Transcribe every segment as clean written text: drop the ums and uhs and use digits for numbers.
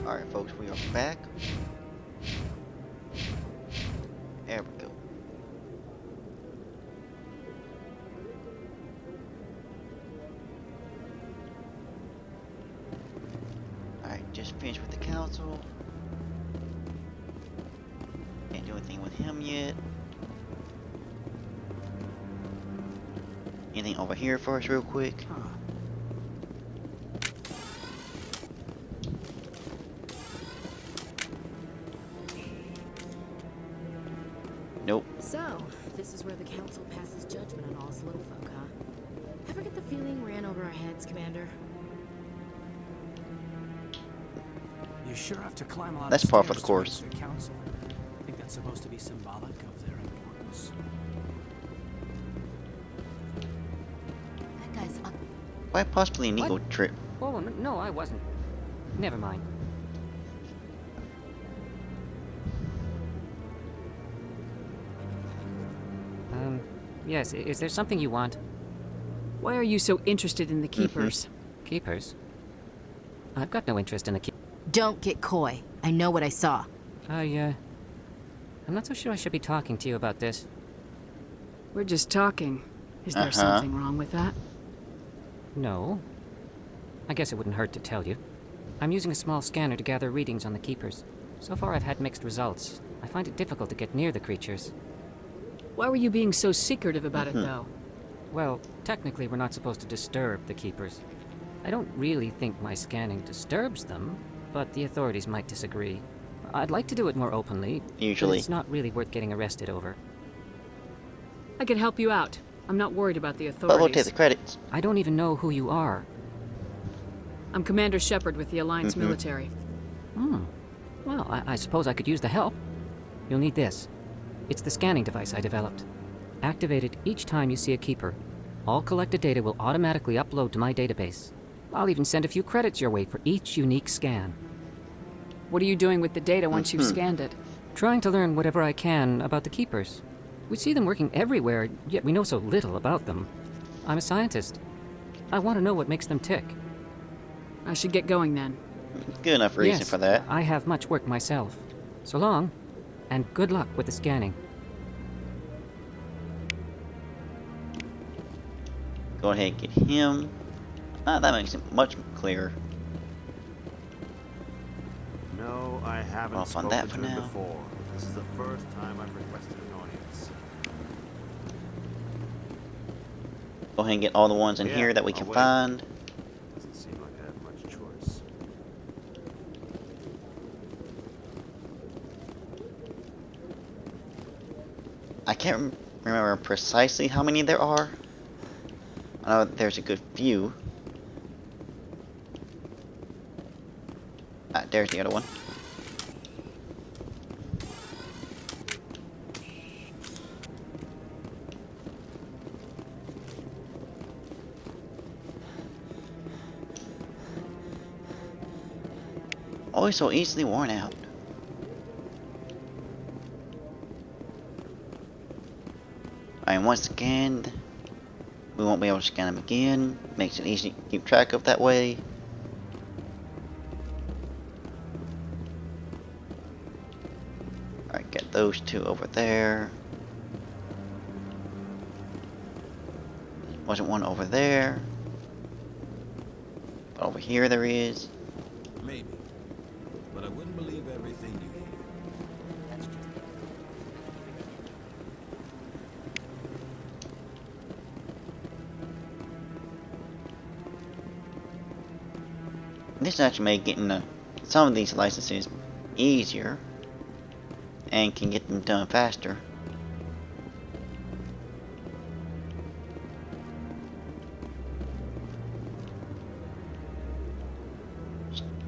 Alright, folks, we are back. There we go. Alright, just finished with the council. Can't do anything with him yet. Anything over here for us real quick? Nope. So, this is where the council passes judgment on all us little folk, huh? Ever get the feeling we ran over our heads, Commander? You sure have to climb a lot That's of par stairs for the course. to reach the council. I think that's supposed to be symbolic of their importance. That guy's up. Why possibly an ego trip? Oh, no, I wasn't. Never mind. Yes, is there something you want? Why are you so interested in the Keepers? Keepers? I've got no interest in the Don't get coy. I know what I saw. I'm not so sure I should be talking to you about this. We're just talking. Is there something wrong with that? No. I guess it wouldn't hurt to tell you. I'm using a small scanner to gather readings on the Keepers. So far I've had mixed results. I find it difficult to get near the creatures. Why were you being so secretive about it, though? Well, technically we're not supposed to disturb the Keepers. I don't really think my scanning disturbs them, but the authorities might disagree. I'd like to do it more openly. Usually. But it's not really worth getting arrested over. I can help you out. I'm not worried about the But we'll take authorities. the credits. I don't even know who you are. I'm Commander Shepard with the Alliance military. Well, I suppose I could use the help. You'll need this. It's the scanning device I developed. Activate it each time you see a Keeper. All collected data will automatically upload to my database. I'll even send a few credits your way for each unique scan. What are you doing with the data once you've scanned it? Trying to learn whatever I can about the Keepers. We see them working everywhere, yet we know so little about them. I'm a scientist. I want to know what makes them tick. I should get going then. Good enough reason Yes, for that. I have much work myself. So long, and good luck with the scanning. Go ahead and get him. Ah, that makes it much clearer. No, I haven't Off on spoken that to for him now. before. This is the first time I've requested an audience. Go ahead and get all the ones in Yeah, here that we I'll can wait. find. Doesn't seem like I have much choice. I can't remember precisely how many there are. I know there's a good few. Ah, there's the other one. Always so easily worn out. Alright, once scanned, we won't be able to scan them again. Makes it easy to keep track of that way. Alright, get those two over there. Wasn't one over there. But over here there is. Maybe. But I wouldn't believe everything you hear. That's just This actually made getting some of these licenses easier. And can get them done faster.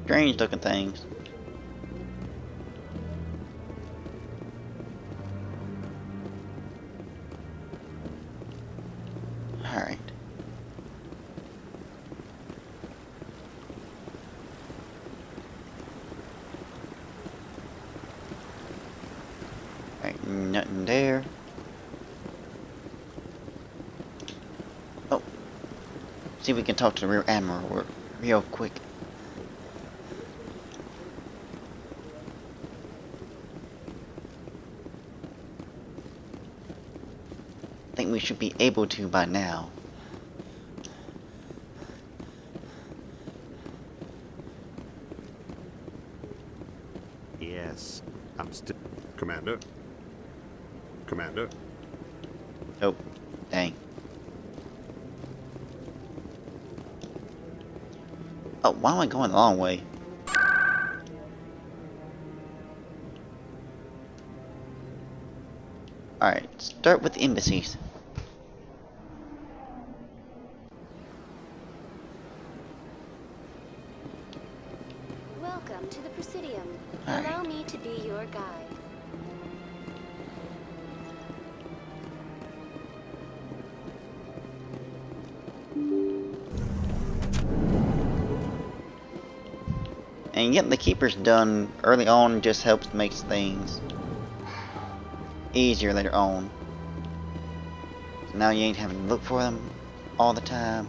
Strange looking things. Alright. Alright, nothing there. Oh. See if we can talk to the rear admiral real quick. think we should be able to by now. Yes, I'm still... Commander? Commander? Oh, dang. Oh, why am I going the long way? Alright, start with the embassies. Welcome to the Presidium. All Allow me to be your guide. And getting the keepers done early on just helps make things easier later on. So now you ain't having to look for them all the time.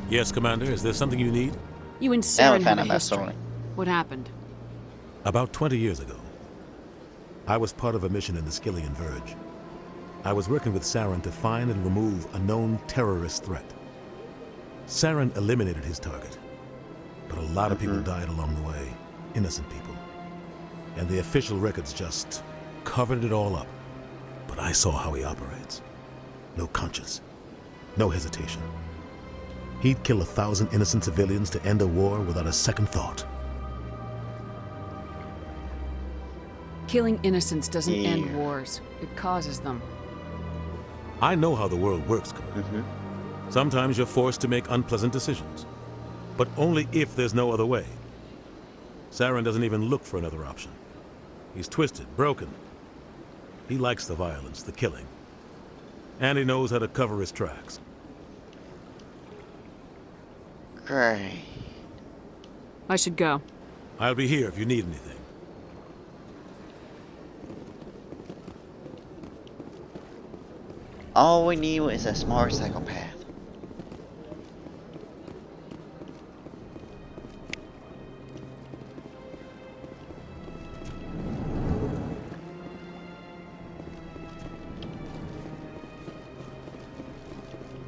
Yes, Commander. Is there something you need? You and Now we Saren found have out a about history. Soren. What happened? About 20 years ago, I was part of a mission in the Skillian Verge. I was working with Saren to find and remove a known terrorist threat. Saren eliminated his target, but a lot of people died along the way, innocent people. And the official records just covered it all up. But I saw how he operates. No conscience, no hesitation. He'd kill 1,000 innocent civilians to end a war without a second thought. Killing innocents doesn't Yeah. end wars. It causes them. I know how the world works, Commander. Sometimes you're forced to make unpleasant decisions, but only if there's no other way. Saren doesn't even look for another option. He's twisted, broken. He likes the violence, the killing. And he knows how to cover his tracks. Great. I should go. I'll be here if you need anything. All we need is a smart psychopath.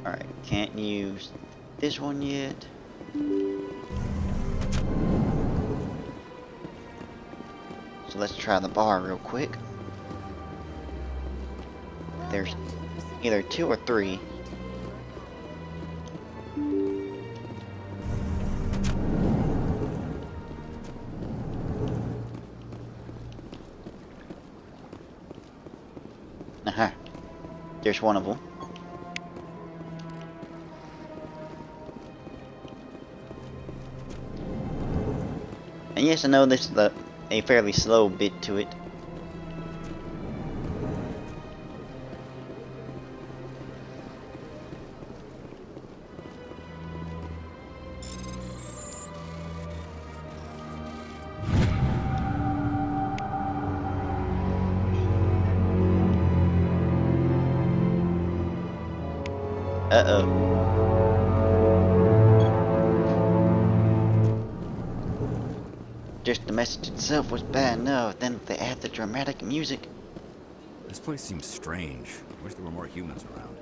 Alright, can't use this one yet. So let's try the bar real quick. There's Welcome to the Presidium. either 2 or 3. Aha. There's one of them. And yes, I know this is a fairly slow bit to it. Uh-oh. Just the message itself was bad enough, then they add the dramatic music. This place seems strange. I wish there were more humans around.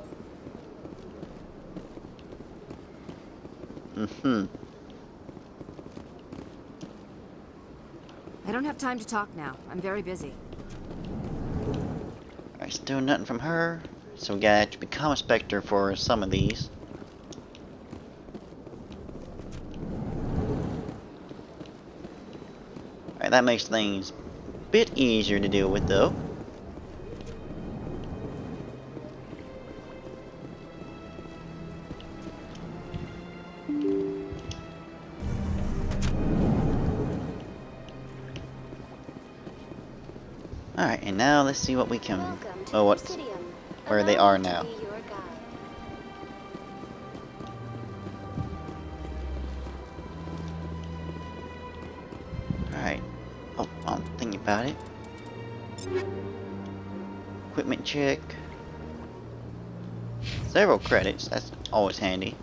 I don't have time to talk now. I'm very busy. Alright, still nothing from her. So we gotta have to become a Spectre for some of these. Alright, that makes things a bit easier to deal with though. Alright, and now let's see what we can... Welcome to Oh, the what... Presidium. where they Allow are me to now. be your guide. Alright. Oh, I'm thinking about it. Equipment check. Several credits, that's always handy.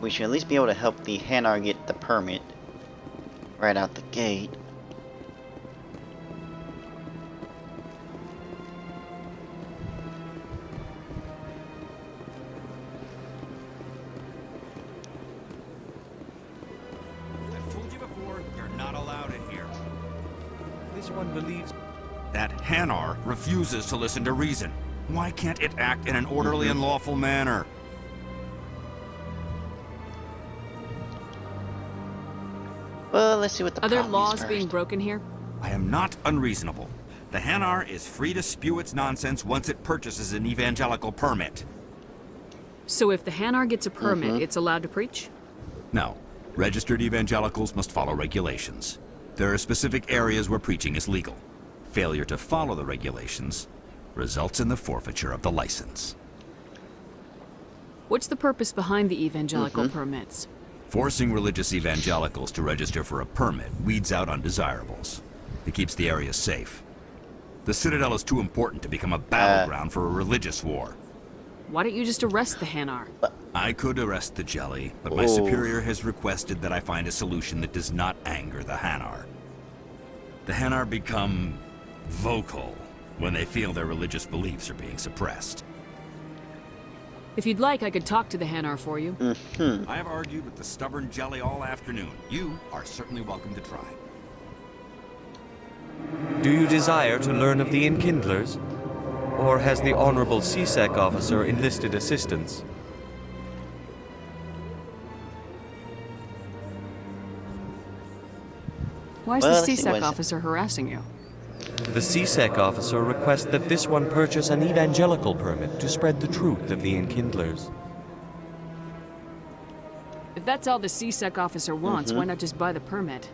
We should at least be able to help the Hanar get the permit right out the gate. one believes... That Hanar refuses to listen to reason. Why can't it act in an orderly and lawful manner? Well, let's see what the Are there problem is laws first. being broken here? I am not unreasonable. The Hanar is free to spew its nonsense once it purchases an evangelical permit. So if the Hanar gets a permit, it's allowed to preach? No. Registered evangelicals must follow regulations. There are specific areas where preaching is legal. Failure to follow the regulations results in the forfeiture of the license. What's the purpose behind the evangelical permits? Forcing religious evangelicals to register for a permit weeds out undesirables. It keeps the area safe. The Citadel is too important to become a battleground for a religious war. Why don't you just arrest the Hanar? I could arrest the Jelly, but my superior has requested that I find a solution that does not anger the Hanar. The Hanar become vocal when they feel their religious beliefs are being suppressed. If you'd like, I could talk to the Hanar for you. I have argued with the stubborn Jelly all afternoon. You are certainly welcome to try. Do you desire to learn of the Enkindlers? Or has the Honorable CSEC officer enlisted assistance? Why is Well, the let's see, CSEC what is it? officer harassing you? The CSEC officer requests that this one purchase an evangelical permit to spread the truth of the Enkindlers. If that's all the CSEC officer wants, why not just buy the permit?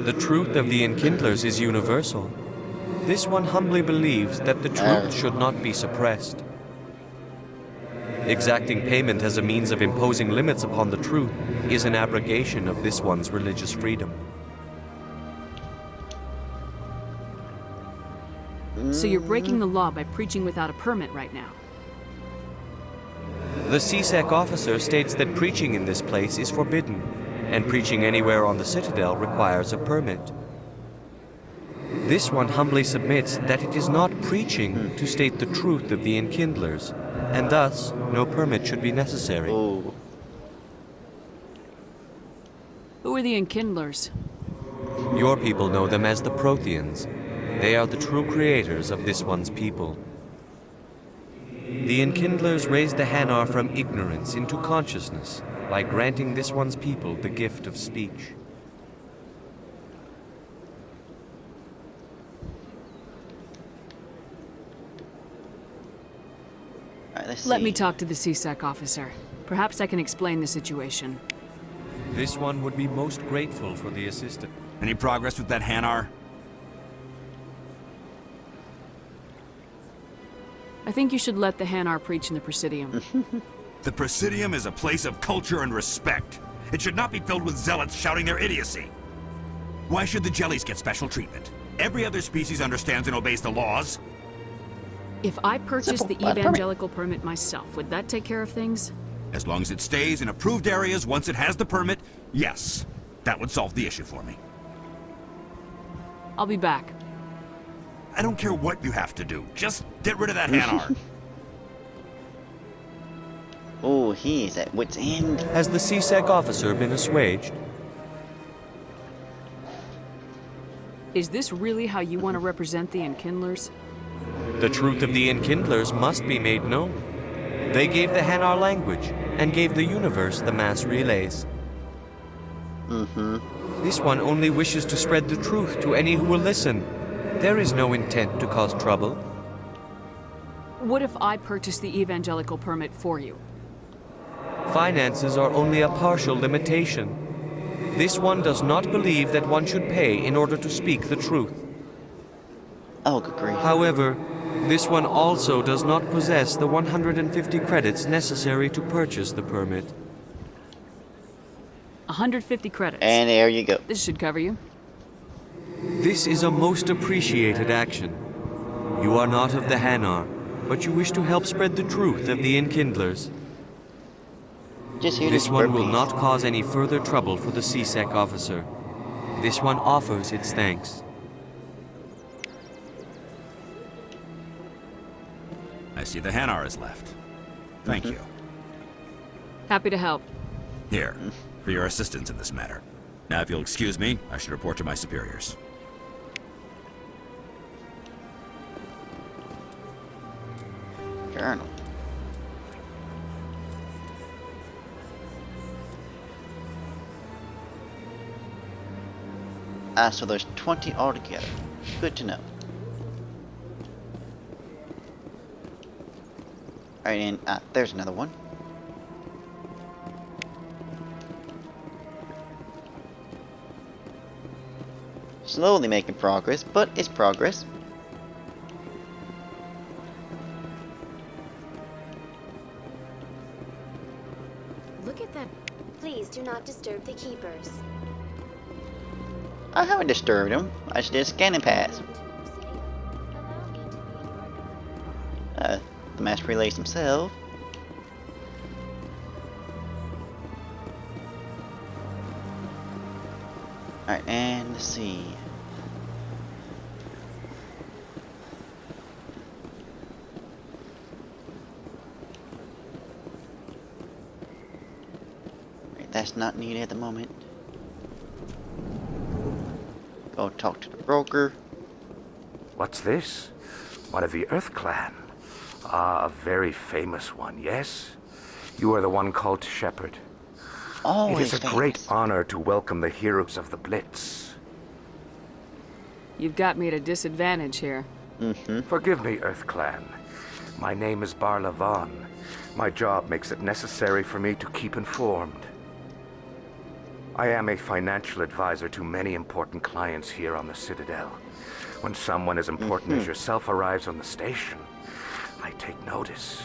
The truth of the Enkindlers is universal. This one humbly believes that the truth should not be suppressed. Exacting payment as a means of imposing limits upon the truth is an abrogation of this one's religious freedom. So you're breaking the law by preaching without a permit right now. The CSEC officer states that preaching in this place is forbidden, and preaching anywhere on the Citadel requires a permit. This one humbly submits that it is not preaching to state the truth of the Enkindlers, and thus no permit should be necessary. Oh. Who are the Enkindlers? Your people know them as the Protheans. They are the true creators of this one's people. The Enkindlers raised the Hanar from ignorance into consciousness by granting this one's people the gift of speech. Alright, let's Let see. me talk to the CSEC officer. Perhaps I can explain the situation. This one would be most grateful for the assistance. Any progress with that Hanar? I think you should let the Hanar preach in the Presidium. The Presidium is a place of culture and respect. It should not be filled with zealots shouting their idiocy. Why should the Jellies get special treatment? Every other species understands and obeys the laws. If I purchased Simple. the evangelical permit myself, would that take care of things? As long as it stays in approved areas once it has the permit, yes. That would solve the issue for me. I'll be back. I don't care what you have to do. Just get rid of that Hanar. Oh, he is at wit's end. Has the CSEC officer been assuaged? Is this really how you want to represent the Enkindlers? The truth of the Enkindlers must be made known. They gave the Hanar language and gave the universe the mass relays. This one only wishes to spread the truth to any who will listen. There is no intent to cause trouble. What if I purchased the evangelical permit for you? Finances are only a partial limitation. This one does not believe that one should pay in order to speak the truth. Oh, good grief. However, this one also does not possess the 150 credits necessary to purchase the permit. 150 credits. And there you go. This should cover you. This is a most appreciated action. You are not of the Hanar, but you wish to help spread the truth of the Enkindlers. Just here This to one will burpees. not cause any further trouble for the CSEC officer. This one offers its thanks. I see the Hanar is left. Thank you. Happy to help. Here, for your assistance in this matter. Now, if you'll excuse me, I should report to my superiors. Journal. So there's 20 altogether. Good to know. Alright, and there's another one. Slowly making progress, but it's progress. Look at that. Please do not disturb the keepers. I haven't disturbed him. I just did a scanning pass. The master relays himself. Alright, and let's see. Right, that's not needed at the moment. Go talk to the broker. What's this? One of the Earth Clan. Ah, a very famous one, yes? You are the one called Shepard. Oh, it is a great honor to welcome the heroes of the Blitz. You've got me at a disadvantage here. Forgive me, Earth Clan. My name is Barla Vaughn. My job makes it necessary for me to keep informed. I am a financial advisor to many important clients here on the Citadel. When someone as important as yourself arrives on the station, I take notice.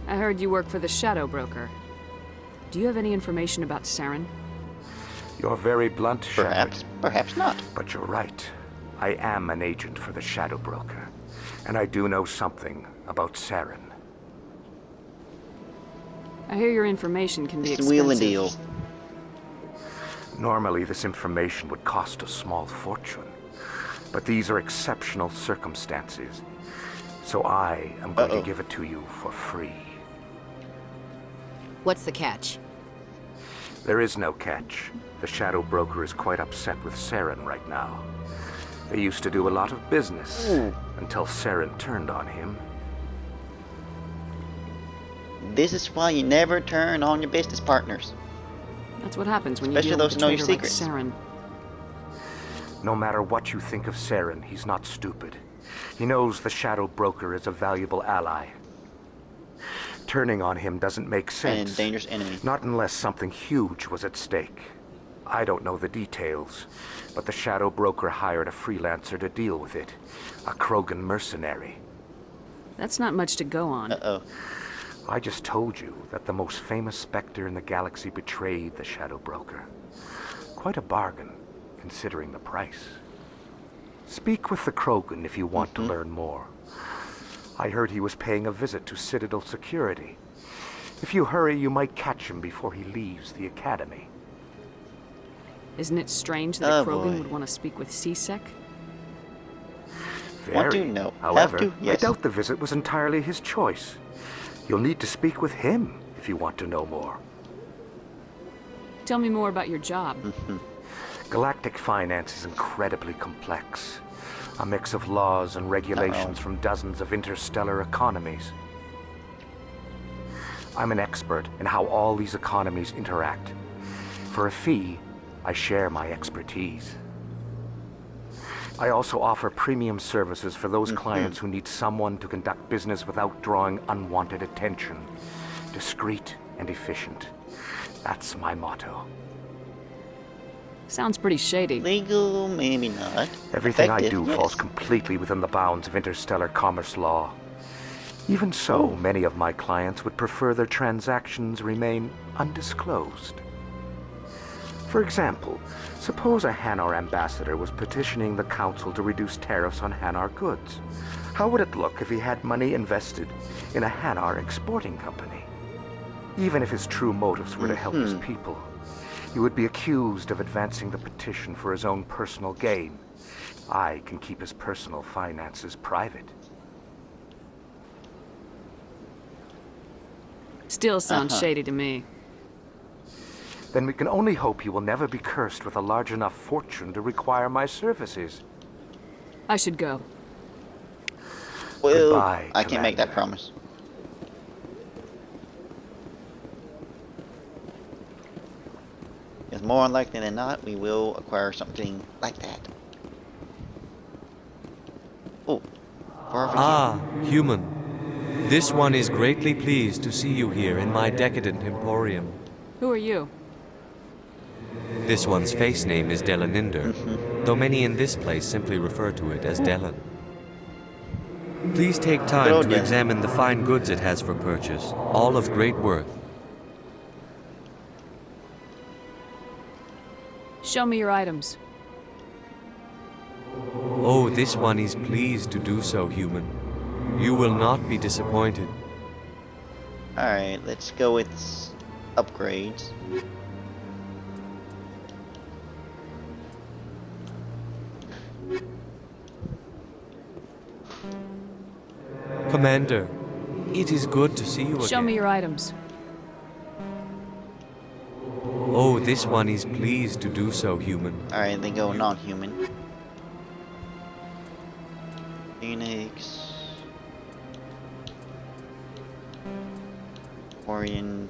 I heard you work for the Shadow Broker. Do you have any information about Saren? You're very blunt, Shepard. Perhaps not. But you're right. I am an agent for the Shadow Broker, and I do know something about Saren. I hear your information can be expensive. Wheel and deal. Normally, this information would cost a small fortune, but these are exceptional circumstances, so I am going to give it to you for free. What's the catch? There is no catch. The Shadow Broker is quite upset with Saren right now. They used to do a lot of business until Saren turned on him. This is why you never turn on your business partners. That's what happens when Especially you deal those with who a know your traitor like secrets. Saren. No matter what you think of Saren, he's not stupid. He knows the Shadow Broker is a valuable ally. Turning on him doesn't make sense. And dangerous enemy. Not unless something huge was at stake. I don't know the details, but the Shadow Broker hired a freelancer to deal with it. A Krogan mercenary. That's not much to go on. I just told you that the most famous Spectre in the galaxy betrayed the Shadow Broker. Quite a bargain, considering the price. Speak with the Krogan if you want to learn more. I heard he was paying a visit to Citadel security. If you hurry, you might catch him before he leaves the Academy. Isn't it strange that a Krogan would want to speak with C-Sec? Very. No. However, Yes. I doubt the visit was entirely his choice. You'll need to speak with him if you want to know more. Tell me more about your job. Galactic finance is incredibly complex. A mix of laws and regulations from dozens of interstellar economies. I'm an expert in how all these economies interact. For a fee, I share my expertise. I also offer premium services for those clients who need someone to conduct business without drawing unwanted attention. Discreet and efficient. That's my motto. Sounds pretty shady. Legal, maybe not. Everything I do Effective, falls yes. completely within the bounds of interstellar commerce law. Even so, many of my clients would prefer their transactions remain undisclosed. For example, suppose a Hanar ambassador was petitioning the council to reduce tariffs on Hanar goods. How would it look if he had money invested in a Hanar exporting company? Even if his true motives were to help his people, he would be accused of advancing the petition for his own personal gain. I can keep his personal finances private. Still sounds shady to me. Then we can only hope you will never be cursed with a large enough fortune to require my services. I should go. Well, Goodbye, I can't make that Commander. promise. It's more likely than not we will acquire something like that. Oh, barbecue. Ah, human. This one is greatly pleased to see you here in my decadent emporium. Who are you? This one's face name is Delaninder, though many in this place simply refer to it as Delan. Please take time Hello, to Delan. examine the fine goods it has for purchase, all of great worth. Show me your items. Oh, this one is pleased to do so, human. You will not be disappointed. Alright, let's go with upgrades. Commander, it is good to see you again. Show me your items. Oh, this one is pleased to do so, human. Alright, then go non-human. Phoenix. Orion.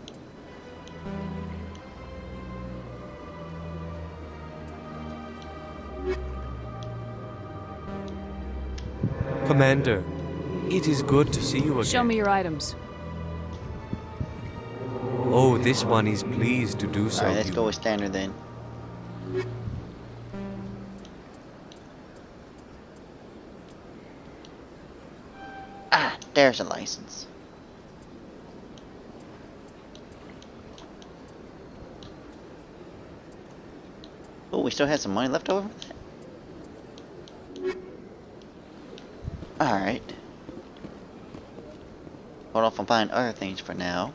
Commander, it is good to see you again. Show me your items. Oh, this one is pleased to do so. Alright, let's human. go with standard then. Ah, there's a license. Oh, we still have some money left over for that? Alright. Hold off on buying other things for now.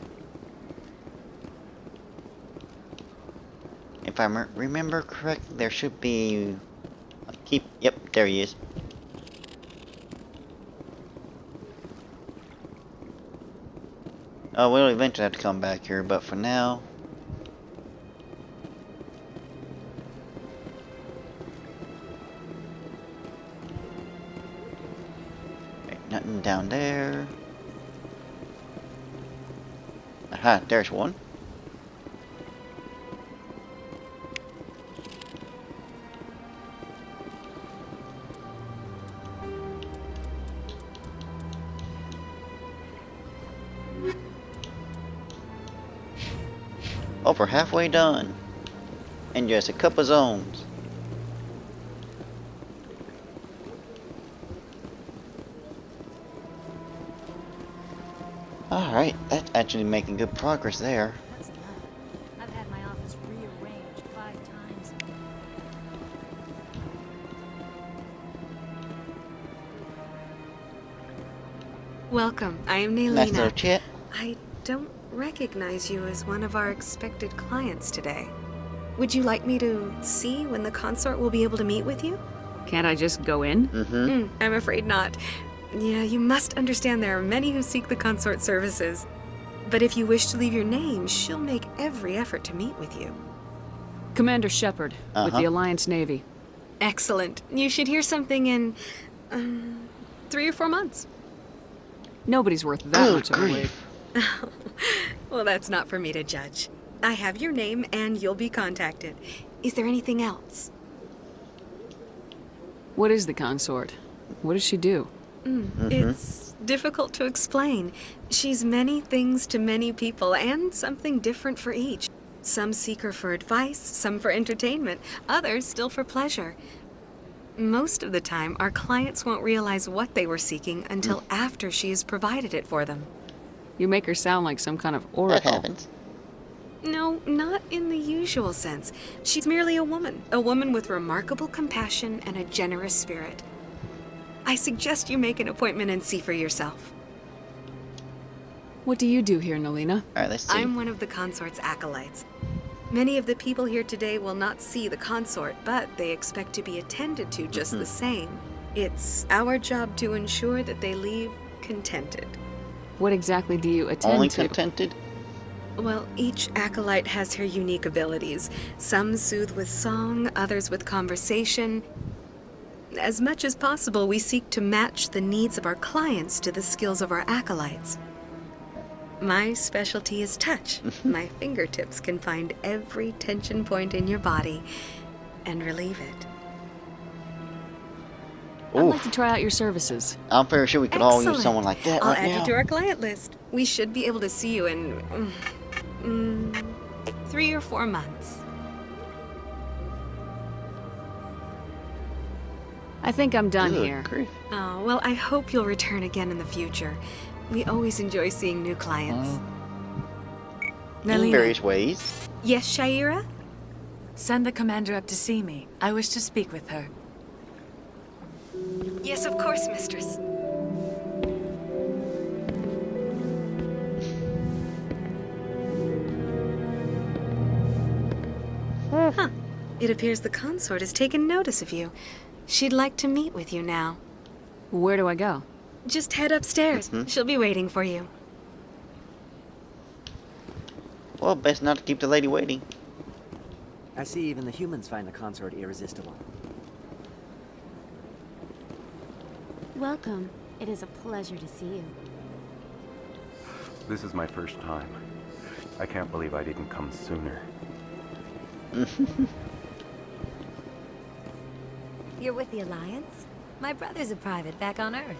If I remember correctly, there should be... Yep, there he is. Oh, we'll eventually have to come back here, but for now... Okay, nothing down there. Aha, there's one. Oh, we're halfway done. In just a couple zones. Alright, that's actually making good progress there. That's enough. I've had my office rearranged 5 times. Welcome. I am Naylina. Nice little chat. I don't recognize you as one of our expected clients today. Would you like me to see when the consort will be able to meet with you? Can't I just go in? I'm afraid not. Yeah, you must understand there are many who seek the consort services. But if you wish to leave your name, she'll make every effort to meet with you. Commander Shepard, with the Alliance Navy. Excellent. You should hear something in 3 or 4 months. Nobody's worth that much of a wait. Well, that's not for me to judge. I have your name and you'll be contacted. Is there anything else? What is the consort? What does she do? It's difficult to explain. She's many things to many people and something different for each. Some seek her for advice, some for entertainment, others still for pleasure. Most of the time, our clients won't realize what they were seeking until after she has provided it for them. You make her sound like some kind of That oracle. happens. No, not in the usual sense. She's merely a woman with remarkable compassion and a generous spirit. I suggest you make an appointment and see for yourself. What do you do here, Naylina? Alright, let's see. I'm one of the consort's acolytes. Many of the people here today will not see the consort, but they expect to be attended to just the same. It's our job to ensure that they leave contented. What exactly do you attend Only to? contented? Well, each acolyte has her unique abilities. Some soothe with song, others with conversation. As much as possible, we seek to match the needs of our clients to the skills of our acolytes. My specialty is touch. My fingertips can find every tension point in your body and relieve it. I'd like to try out your services. I'm pretty sure we could all use Excellent. someone like that I'll right add now. you to our client list. We should be able to see you in 3 or 4 months. I think I'm done Good here. grief. Oh, well, I hope you'll return again in the future. We always enjoy seeing new clients. In Nelina, various ways. Yes, Shaira? Send the commander up to see me. I wish to speak with her. Yes, of course, mistress. Huh. It appears the consort has taken notice of you. She'd like to meet with you now. Where do I go? Just head upstairs. She'll be waiting for you. Well, best not to keep the lady waiting. I see even the humans find the consort irresistible. Welcome. It is a pleasure to see you. This is my first time. I can't believe I didn't come sooner. You're with the Alliance? My brother's a private back on Earth.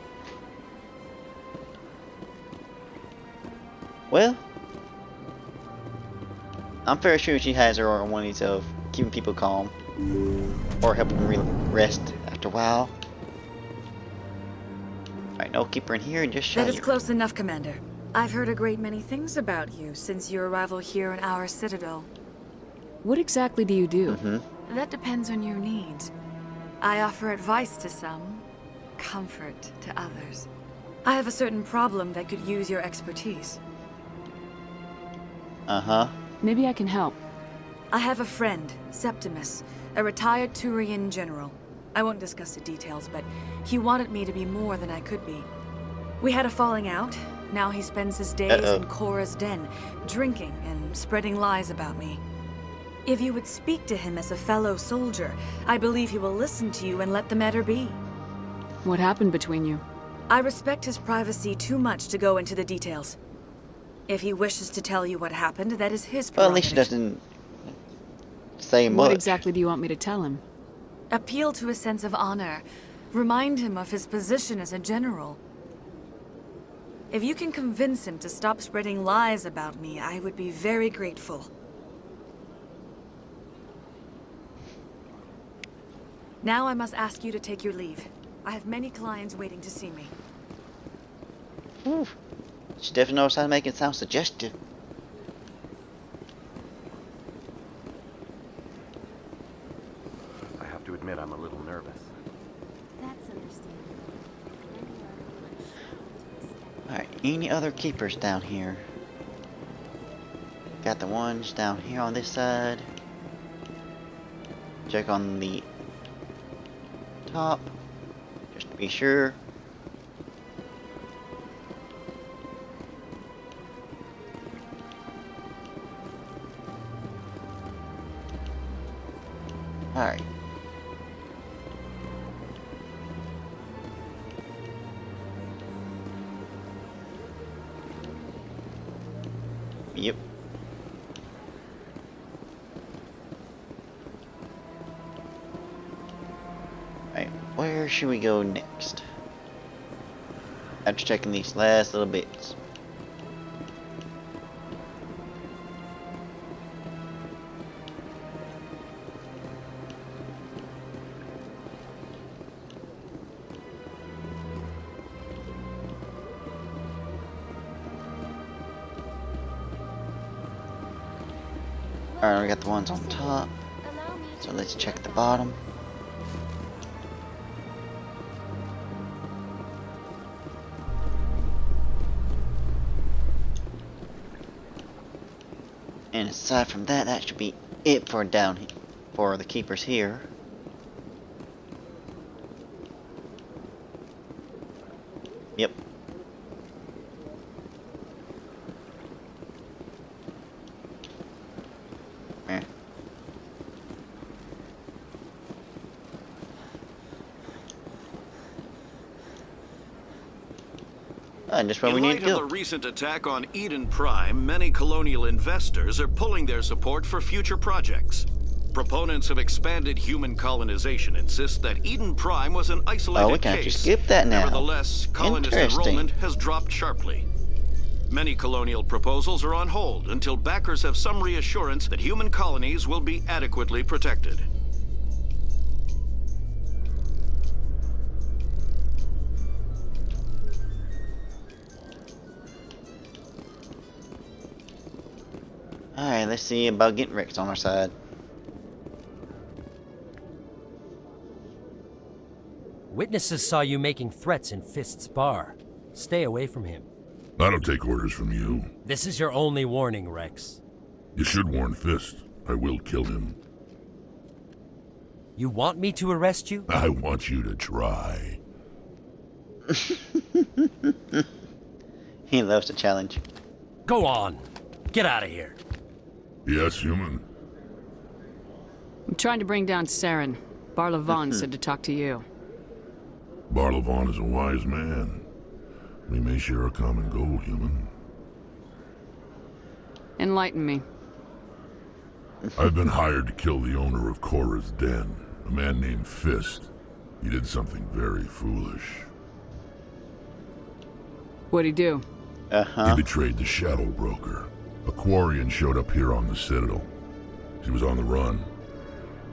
Well, I'm fairly sure she has her own ways of keeping people calm or helping them rest after a while. Alright, no, keep her in here and just show That is you. close enough, Commander. I've heard a great many things about you since your arrival here in our citadel. What exactly do you do? That depends on your needs. I offer advice to some, comfort to others. I have a certain problem that could use your expertise. Maybe I can help. I have a friend, Septimus, a retired Turian general. I won't discuss the details, but he wanted me to be more than I could be. We had a falling out. Now he spends his days in Cora's den, drinking and spreading lies about me. If you would speak to him as a fellow soldier, I believe he will listen to you and let the matter be. What happened between you? I respect his privacy too much to go into the details. If he wishes to tell you what happened, that is his prerogative. Well, at least she doesn't say much. What exactly do you want me to tell him? Appeal to his sense of honor. Remind him of his position as a general. If you can convince him to stop spreading lies about me, I would be very grateful. Now I must ask you to take your leave. I have many clients waiting to see me. She definitely knows how to make it sound suggestive. I have to admit I'm a little nervous. That's understandable. Alright, any other keepers down here? Got the ones down here on this side. Check on the top, just to be sure. Alright. Yep. Alright, where should we go next? After checking these last little bits. Alright, we got the ones on top. So let's check the bottom. And aside from that, that should be it for for the keepers here. Yep. Just what In we need light to do. of the recent attack on Eden Prime, many colonial investors are pulling their support for future projects. Proponents of expanded human colonization insist that Eden Prime was an isolated we can actually case. skip that now. Nevertheless, colonist Interesting. enrollment has dropped sharply. Many colonial proposals are on hold until backers have some reassurance that human colonies will be adequately protected. Alright, let's see about getting Rex on our side. Witnesses saw you making threats in Fist's bar. Stay away from him. I don't take orders from you. This is your only warning, Rex. You should warn Fist. I will kill him. You want me to arrest you? I want you to try. He loves the challenge. Go on. Get out of here. Yes, human. I'm trying to bring down Saren. Barlavon said to talk to you. Barlavon is a wise man. We may share a common goal, human. Enlighten me. I've been hired to kill the owner of Cora's Den, a man named Fist. He did something very foolish. What'd he do? He betrayed the Shadow Broker. A Quarian showed up here on the Citadel. She was on the run.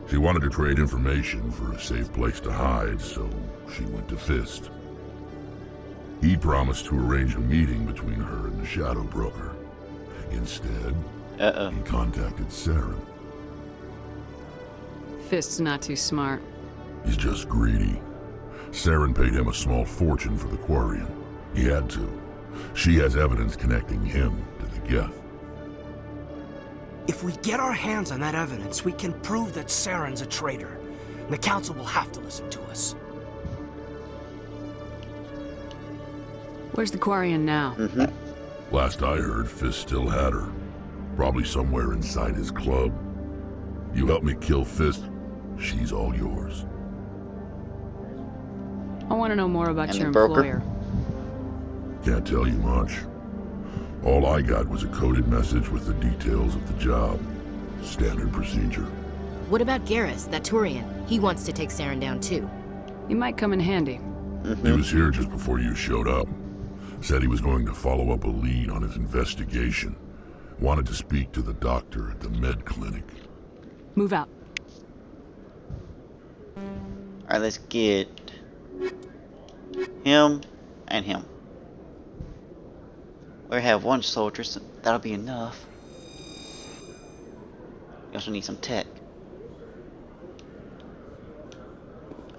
She wanted to trade information for a safe place to hide, so she went to Fist. He promised to arrange a meeting between her and the Shadow Broker. Instead, he contacted Saren. Fist's not too smart. He's just greedy. Saren paid him a small fortune for the Quarian. He had to. She has evidence connecting him to the Geth. If we get our hands on that evidence, we can prove that Saren's a traitor. And the Council will have to listen to us. Where's the Quarian now? Last I heard, Fist still had her. Probably somewhere inside his club. You help me kill Fist, she's all yours. I want to know more about your employer. Can't tell you much. All I got was a coded message with the details of the job. Standard procedure. What about Garrus, that Turian? He wants to take Saren down too. He might come in handy. He was here just before you showed up. Said he was going to follow up a lead on his investigation. Wanted to speak to the doctor at the med clinic. Move out. Alright, let's get him and him. We have one soldier, so that'll be enough. We also need some tech.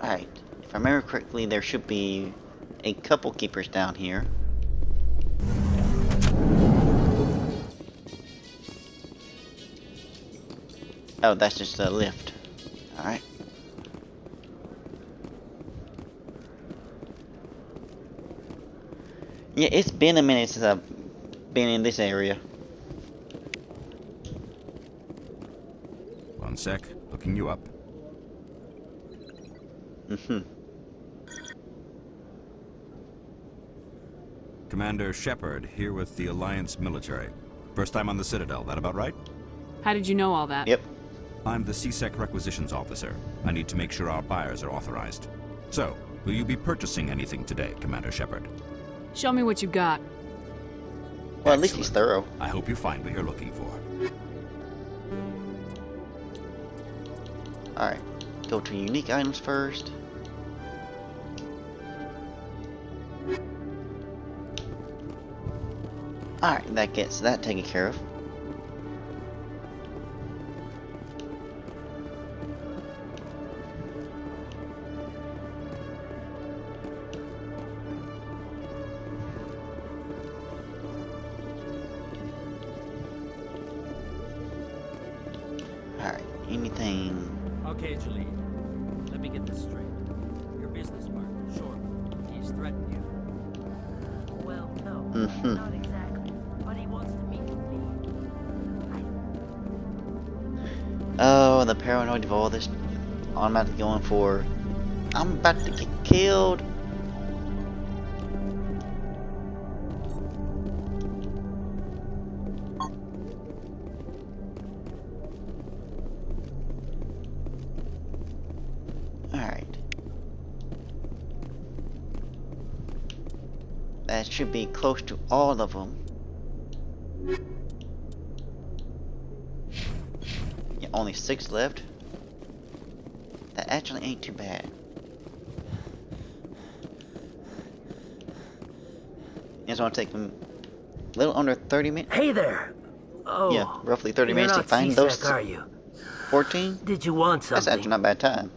Alright, if I remember correctly, there should be a couple keepers down here. Oh, that's just a lift. Alright. Yeah, it's been a minute since I've been in this area. One sec, looking you up. Commander Shepard, here with the Alliance military. First time on the Citadel, that about right? How did you know all that? Yep. I'm the CSEC requisitions officer. I need to make sure our buyers are authorized. So, will you be purchasing anything today, Commander Shepard? Show me what you got. Well, at least he's thorough. I hope you find what you're looking for. Alright, go to unique items first. Alright, that gets that taken care of. Alright, anything... Okay, Jalid. Let me get this straight. Your business partner, sure. He's threatened you. Well, no. Not exactly. But he wants to meet with me. Oh, the paranoid of all this. Automatically going for... I'm about to get killed. That should be close to all of them. Yeah, only 6 left. That actually ain't too bad. It's gonna take them a little under 30 minutes. Hey there! Oh, yeah, roughly 30 you're minutes to not find seasick, those. are you? 14? Did you want something? That's actually not a bad time.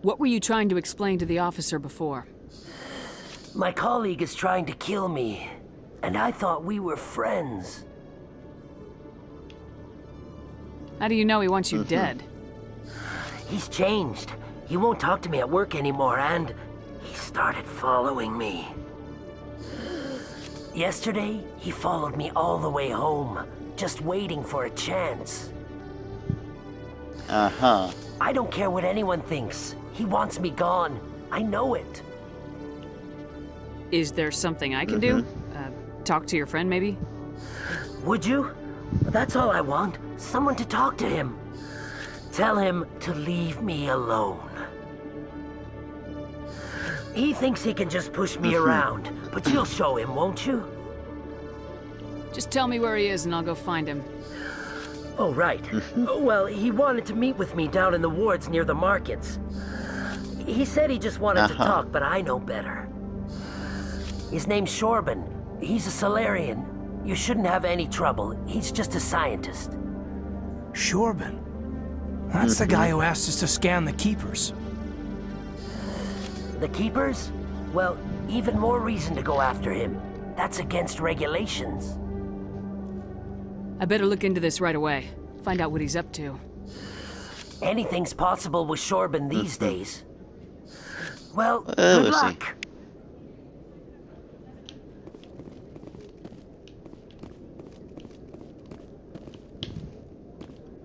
What were you trying to explain to the officer before? My colleague is trying to kill me, and I thought we were friends. How do you know he wants you dead? He's changed. He won't talk to me at work anymore, and he started following me. Yesterday, he followed me all the way home, just waiting for a chance. Uh-huh. I don't care what anyone thinks. He wants me gone. I know it. Is there something I can do? Talk to your friend, maybe? Would you? That's all I want. Someone to talk to him. Tell him to leave me alone. He thinks he can just push me around, but you'll show him, won't you? Just tell me where he is and I'll go find him. Oh, right. Well, he wanted to meet with me down in the wards near the markets. He said he just wanted to talk, but I know better. His name's Shorban. He's a Solarian. You shouldn't have any trouble. He's just a scientist. Shorban? That's the guy who asked us to scan the Keepers. The Keepers? Well, even more reason to go after him. That's against regulations. I better look into this right away. Find out what he's up to. Anything's possible with Shorban these days. Well, good luck.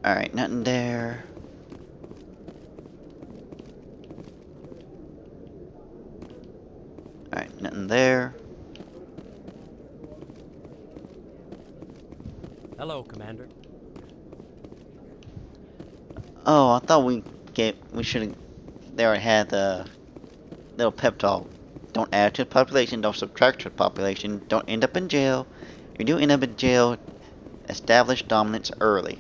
Alright, nothing there. Alright, nothing there. Hello, Commander. Oh, I thought we should have. They already had the little pep talk. Don't add to the population. Don't subtract to the population. Don't end up in jail. If you do end up in jail, establish dominance early.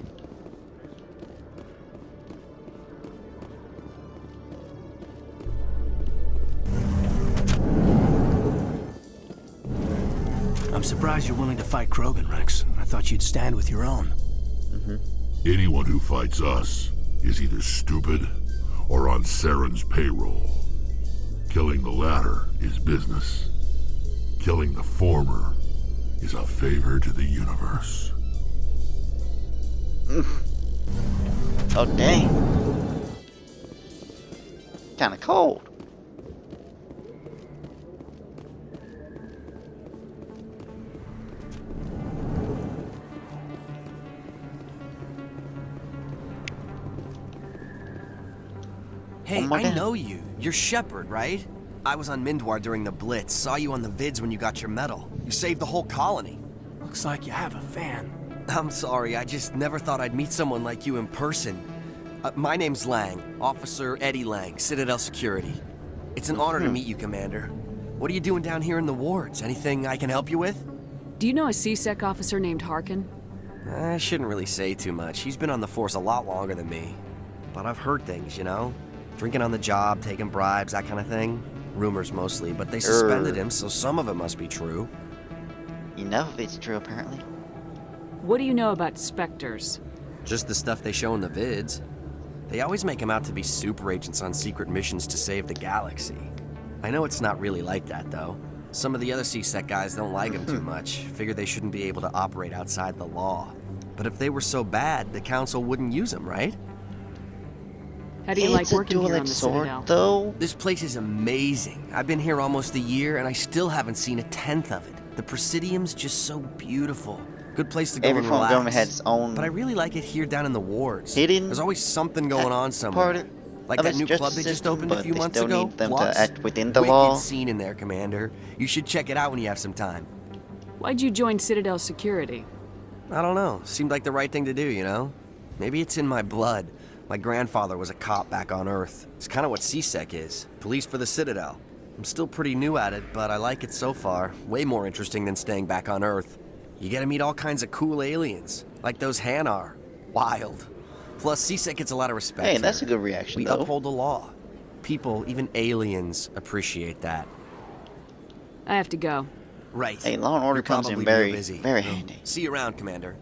I'm surprised you're willing to fight Krogan, Rex. I thought you'd stand with your own. Anyone who fights us is either stupid or on Saren's payroll. Killing the latter is business. Killing the former is a favor to the universe. Oh, dang. Kinda cold. Hey, Oh my I God. know you. You're Shepard, right? I was on Mindwar during the Blitz. Saw you on the vids when you got your medal. You saved the whole colony. Looks like you have a fan. I'm sorry, I just never thought I'd meet someone like you in person. My name's Lang, Officer Eddie Lang, Citadel Security. It's an honor to meet you, Commander. What are you doing down here in the wards? Anything I can help you with? Do you know a CSEC officer named Harkin? I shouldn't really say too much. He's been on the force a lot longer than me. But I've heard things, you know? Drinking on the job, taking bribes, that kind of thing. Rumors mostly, but they suspended him, so some of it must be true. Enough of it's true, apparently. What do you know about Spectres? Just the stuff they show in the vids. They always make them out to be super agents on secret missions to save the galaxy. I know it's not really like that, though. Some of the other CSEC guys don't like them too much, figure they shouldn't be able to operate outside the law. But if they were so bad, the Council wouldn't use them, right? How do you like working here on the Citadel? Though? This place is amazing. I've been here almost a year, and I still haven't seen a tenth of it. The Presidium's just so beautiful. Good place to go Every and form of relax. government has its own. But I really like it here down in the wards. Hidden. There's always something going on somewhere. Like of that its new club justice they just system, opened a but few they months still ago. need them to Plus, act within the wicked law. scene in there, Commander. You should check it out when you have some time. Why'd you join Citadel Security? I don't know. Seemed like the right thing to do, you know? Maybe it's in my blood. My grandfather was a cop back on Earth. It's kind of what CSEC is. Police for the Citadel. I'm still pretty new at it, but I like it so far. Way more interesting than staying back on Earth. You get to meet all kinds of cool aliens, like those Hanar. Wild. Plus, CSEC gets a lot of respect. Hey, that's here. a good reaction, We though. uphold the law. People, even aliens, appreciate that. I have to go. Right. Hey, Law and Order You're comes in probably very, real busy. very handy. See you around, Commander.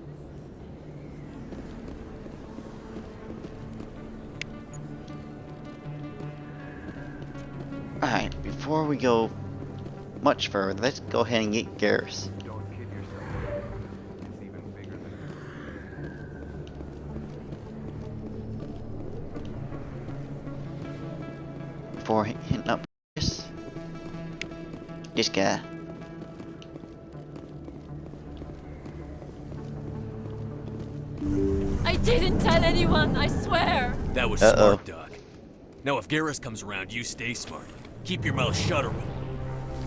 Alright, before we go much further, let's go ahead and get Garrus. Don't kid yourself. It's even bigger than Before hitting up this guy. I didn't tell anyone, I swear. That was smart, Doc. Now if Garrus comes around, you stay smart. Keep your mouth shut or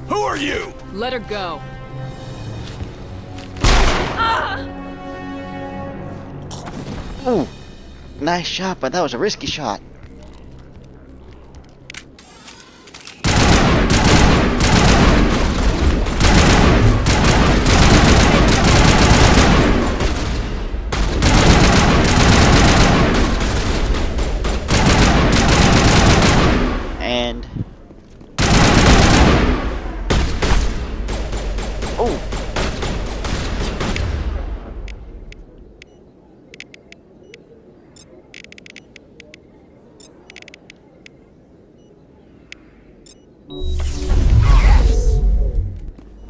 Who are you? Let her go. Ooh, nice shot, but that was a risky shot. And oh.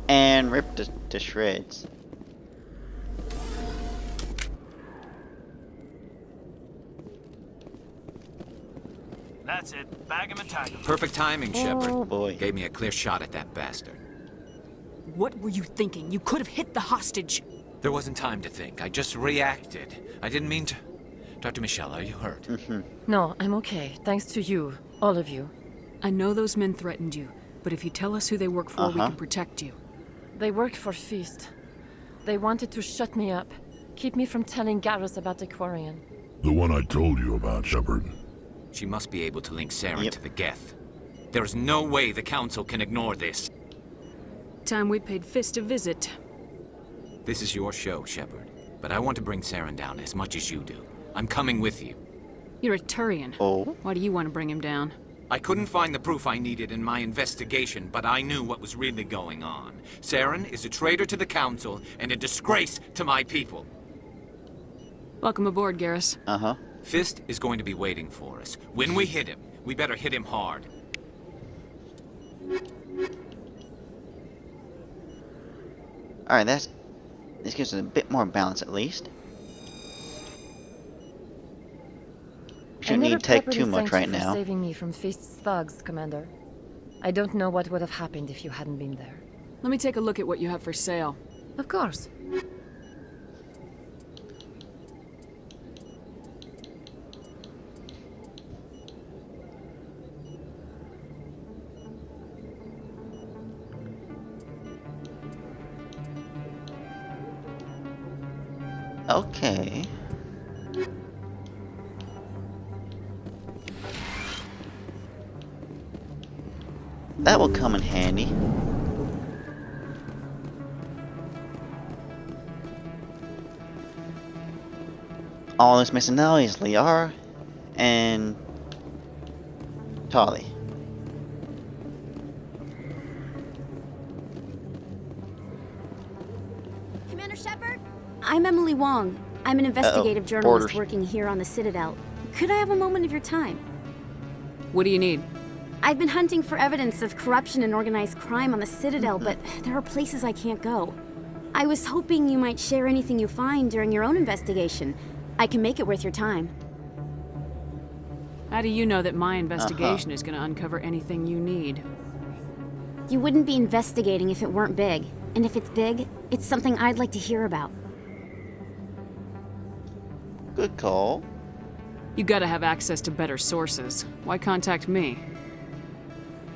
And rip to shreds. That's it. Bag him and tag him. Perfect timing, Shepard. Oh boy. Gave me a clear shot at that bastard. What were you thinking? You could have hit the hostage. There wasn't time to think. I just reacted. I didn't mean to... Dr. Michelle, are you hurt? No, I'm okay. Thanks to you. All of you. I know those men threatened you, but if you tell us who they work for, we can protect you. They work for Feast. They wanted to shut me up. Keep me from telling Garrus about the Quarian. The one I told you about, Shepard. She must be able to link Saren to the Geth. There is no way the Council can ignore this. Time we paid Fist a visit. This is your show, Shepard. But I want to bring Saren down as much as you do. I'm coming with you. You're a Turian. Oh? Why do you want to bring him down? I couldn't find the proof I needed in my investigation, but I knew what was really going on. Saren is a traitor to the Council and a disgrace to my people. Welcome aboard, Garrus. Uh-huh. Fist is going to be waiting for us. When we hit him, we better hit him hard. Alright, this gives us a bit more balance at least. Shouldn't need to take too much right now. Saving me from Feast's thugs, Commander. I don't know what would have happened if you hadn't been there. Let me take a look at what you have for sale. Of course. Okay. That will come in handy. All that's missing now is Liara and Tali. Commander Shepard? I'm Emily Wong. I'm an investigative journalist working here on the Citadel. Could I have a moment of your time? What do you need? I've been hunting for evidence of corruption and organized crime on the Citadel, but there are places I can't go. I was hoping you might share anything you find during your own investigation. I can make it worth your time. How do you know that my investigation is going to uncover anything you need? You wouldn't be investigating if it weren't big. And if it's big, it's something I'd like to hear about. Good call. You gotta have access to better sources. Why contact me?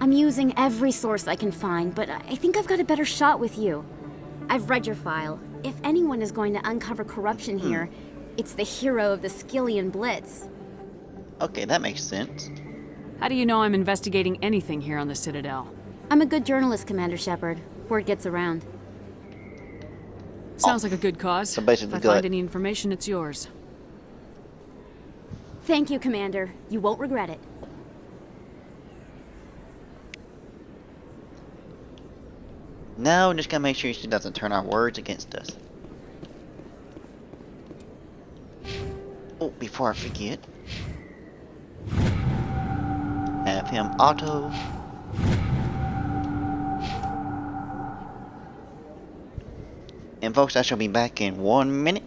I'm using every source I can find, but I think I've got a better shot with you. I've read your file. If anyone is going to uncover corruption here, it's the hero of the Skillian Blitz. Okay, that makes sense. How do you know I'm investigating anything here on the Citadel? I'm a good journalist, Commander Shepard. Word gets around. Sounds like a good cause. So basically if I find any information, it's yours. Thank you, Commander. You won't regret it. Now we just gotta make sure she doesn't turn our words against us. Oh, before I forget, have him auto. And folks, I shall be back in 1 minute.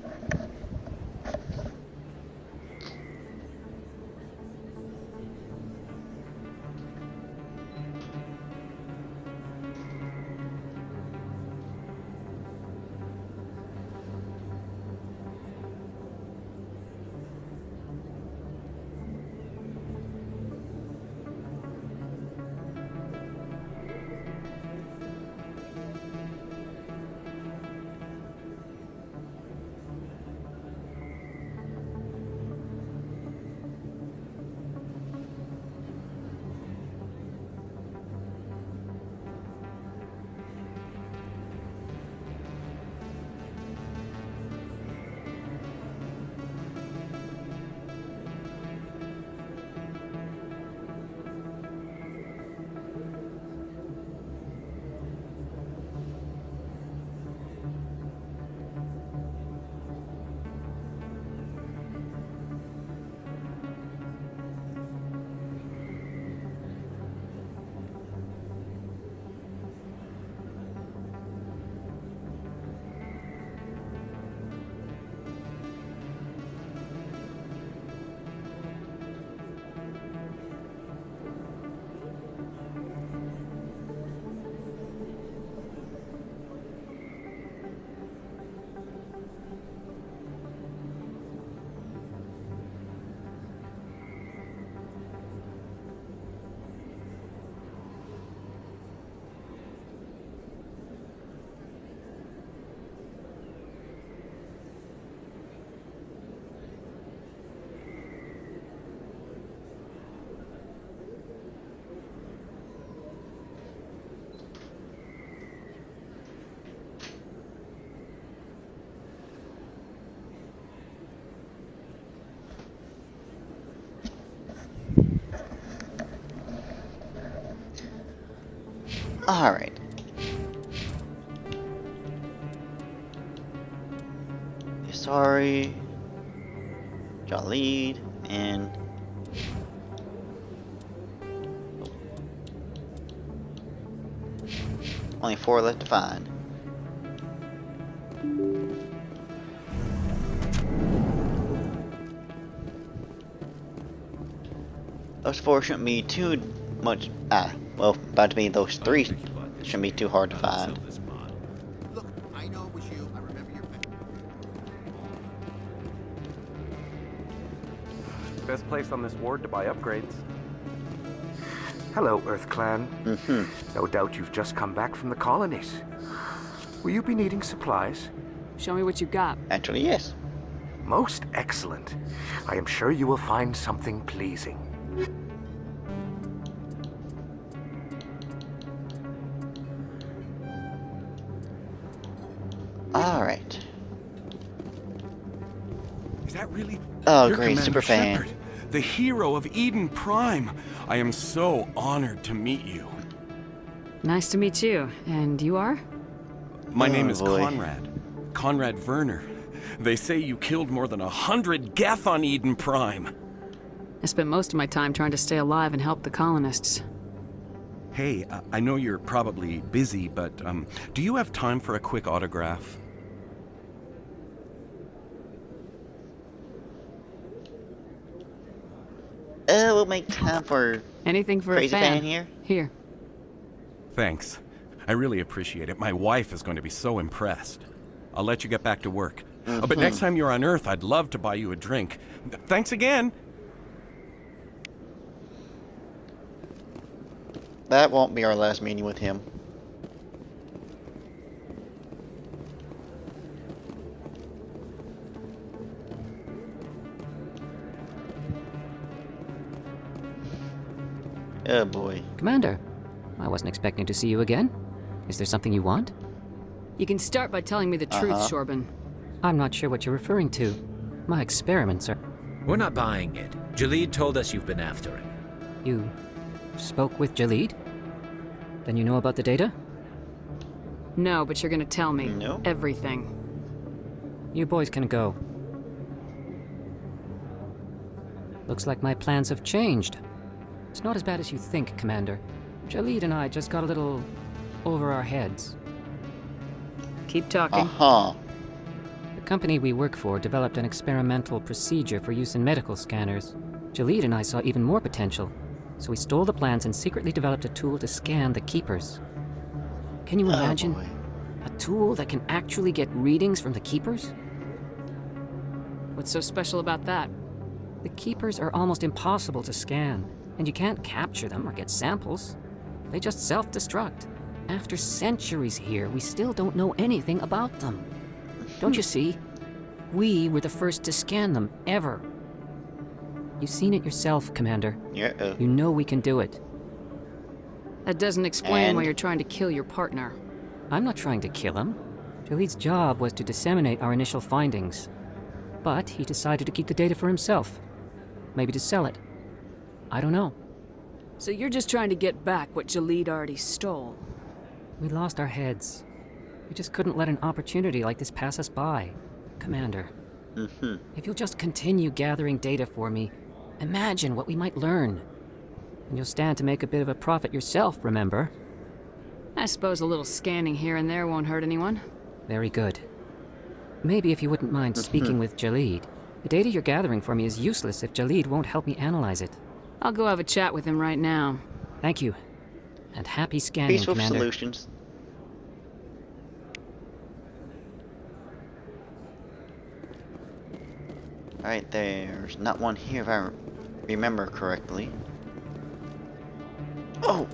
Alright. Sorry. Jalid and only 4 left to find. Those 4 shouldn't be too much. Well, about to be those 3 shouldn't be too hard to find. Look, I know it was you. I remember your face. Best place on this ward to buy upgrades. Hello, Earth Clan. No doubt you've just come back from the colonies. Will you be needing supplies? Show me what you got. Actually, yes. Most excellent. I am sure you will find something pleasing. Alright. Is that really? Oh, You're great, Commander super fan. Shepard, the hero of Eden Prime. I am so honored to meet you. Nice to meet you. And you are? My name is boy. Conrad Werner. They say you killed more than 100 Geth on Eden Prime. I spent most of my time trying to stay alive and help the colonists. Hey, I know you're probably busy, but do you have time for a quick autograph? We'll make time for anything for crazy a fan. here. Here. Thanks. I really appreciate it. My wife is going to be so impressed. I'll let you get back to work. But next time you're on Earth, I'd love to buy you a drink. Thanks again. That won't be our last meeting with him. Oh boy. Commander, my wasn't expecting to see you again. Is there something you want? You can start by telling me the truth, Shorban. I'm not sure what you're referring to. My experiments are... We're not buying it. Jalid told us you've been after him. You spoke with Jalid? Then you know about the data? No, but you're gonna tell me everything. You boys can go. Looks like my plans have changed. It's not as bad as you think, Commander. Jalid and I just got a little over our heads. Keep talking. The company we work for developed an experimental procedure for use in medical scanners. Jalid and I saw even more potential, so we stole the plans and secretly developed a tool to scan the Keepers. Can you imagine? A tool that can actually get readings from the Keepers? What's so special about that? The Keepers are almost impossible to scan, and you can't capture them or get samples. They just self-destruct. After centuries here, we still don't know anything about them. Don't you see? We were the first to scan them, ever. You've seen it yourself, Commander. You know we can do it. That doesn't explain why you're trying to kill your partner. I'm not trying to kill him. Jalid's job was to disseminate our initial findings. But he decided to keep the data for himself. Maybe to sell it. I don't know. So you're just trying to get back what Jalid already stole? We lost our heads. We just couldn't let an opportunity like this pass us by. Commander. If you'll just continue gathering data for me, imagine what we might learn. And you'll stand to make a bit of a profit yourself, remember? I suppose a little scanning here and there won't hurt anyone. Very good. Maybe if you wouldn't mind speaking with Jalid. The data you're gathering for me is useless if Jalid won't help me analyze it. I'll go have a chat with him right now. Thank you. And happy scanning, Peaceful Commander. solutions. Alright, there's not one here if I remember correctly. Oh!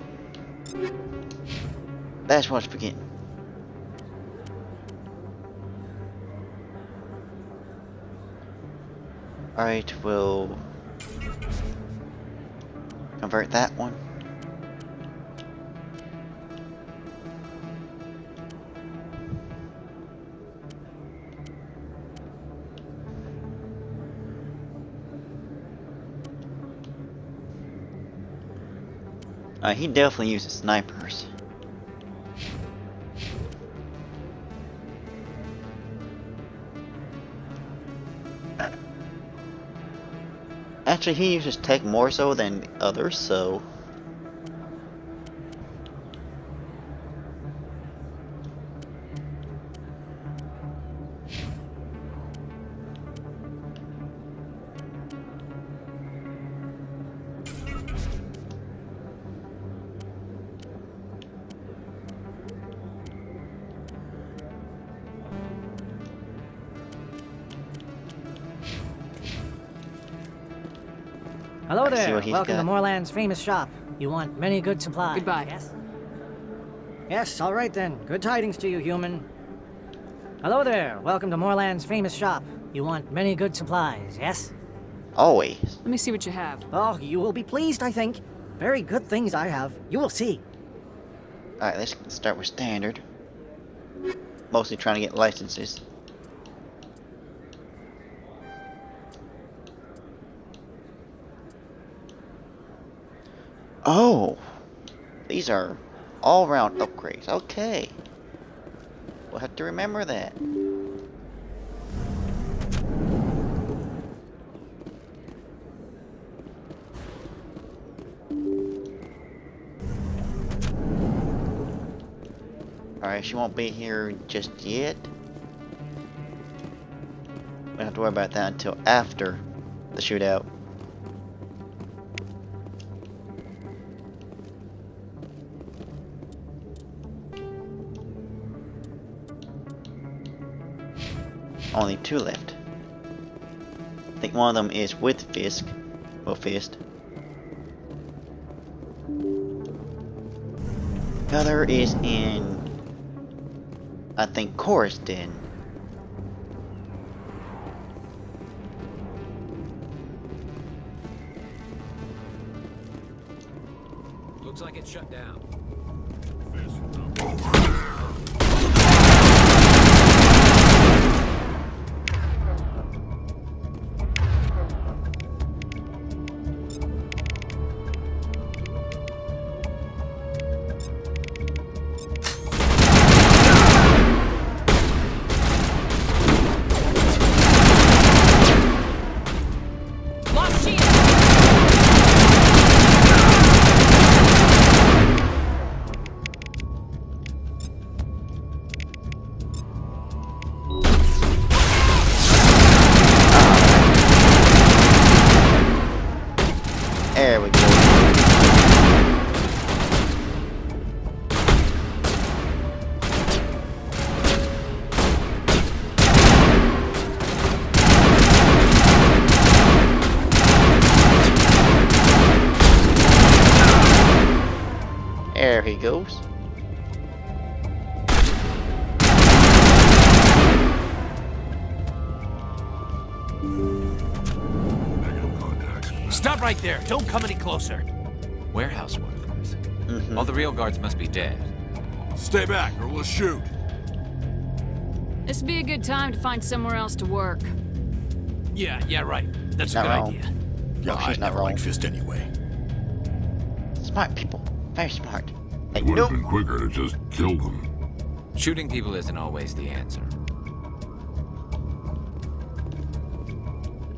That's what's forgetting. Alright, we'll convert that one. He definitely uses snipers. Actually, he uses tech more so than others, so... Hello Let's see there. what he's Welcome got. to Moorland's famous shop. You want many good supplies. Goodbye. Yes? Yes, all right then. Good tidings to you, human. Hello there. Welcome to Moorland's famous shop. You want many good supplies, yes? Always. Let me see what you have. Oh, you will be pleased, I think. Very good things I have. You will see. Alright, let's start with standard. Mostly trying to get licenses. Oh! These are all-round upgrades. Okay. We'll have to remember that. Alright, she won't be here just yet. We don't have to worry about that until after the shootout. Only 2 left. I think one of them is with Fisk. Well, Fist. The other is in, I think, Chorus Den. Looks like it's shut down. There we go. There he goes. Stop right there. Don't come any closer. Warehouse workers. All the real guards must be dead. Stay back or we'll shoot. This would be a good time to find somewhere else to work. Yeah, right. That's a Not good wrong. idea. No, she's not never wrong. liked Fist anyway. Smart people. Very smart. It would have been quicker to just kill them. Shooting people isn't always the answer.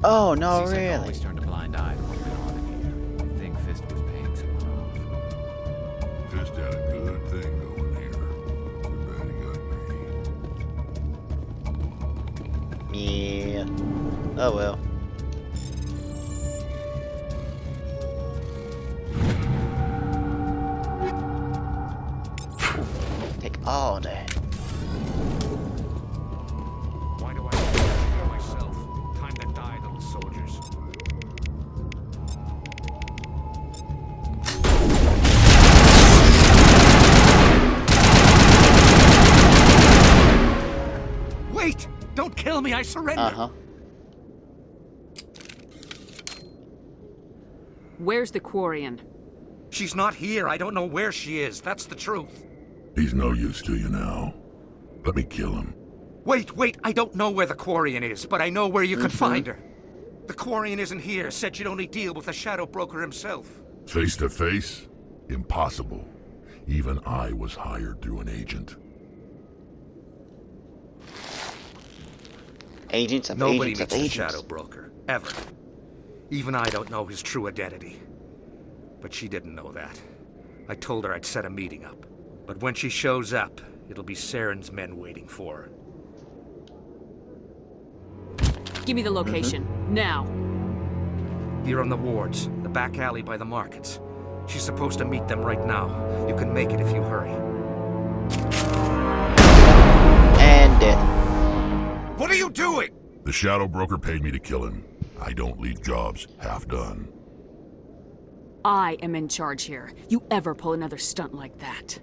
Oh, no, Seems like really? always turned a blind eye to what went on in here. I think Fist was paying someone off. Fist had a good thing going here. Too bad he got me. Yeah. Oh well. Take all that. Why do I kill myself? Time to die, little soldiers. Wait! Don't kill me, I surrender! Uh-huh. Where's the Quarian? She's not here. I don't know where she is. That's the truth. He's no use to you now. Let me kill him. Wait. I don't know where the Quarian is, but I know where you could find her. The Quarian isn't here. Said you'd only deal with the Shadow Broker himself. Face to face? Impossible. Even I was hired through an agent. Agents of Nobody agents meets of the agents. Shadow Broker. Ever. Even I don't know his true identity. But she didn't know that. I told her I'd set a meeting up. But when she shows up, it'll be Saren's men waiting for her. Give me the location. Now. Here on the wards, the back alley by the markets. She's supposed to meet them right now. You can make it if you hurry. And death. What are you doing? The Shadow Broker paid me to kill him. I don't leave jobs half done. I am in charge here. You ever pull another stunt like that?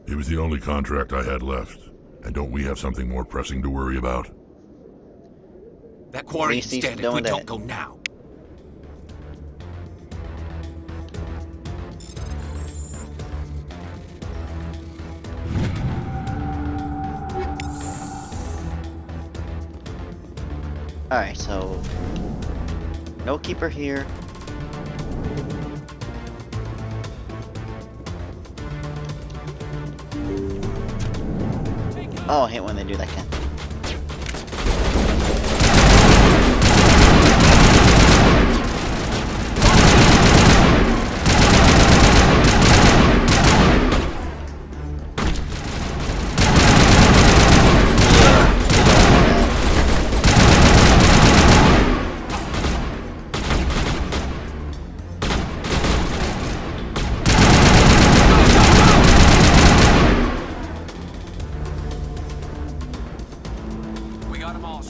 It was the only contract I had left. And don't we have something more pressing to worry about? That Quarian's Macy's dead if doing we that. don't go now. Alright, so no keeper here. Oh, I hate when they do that kind.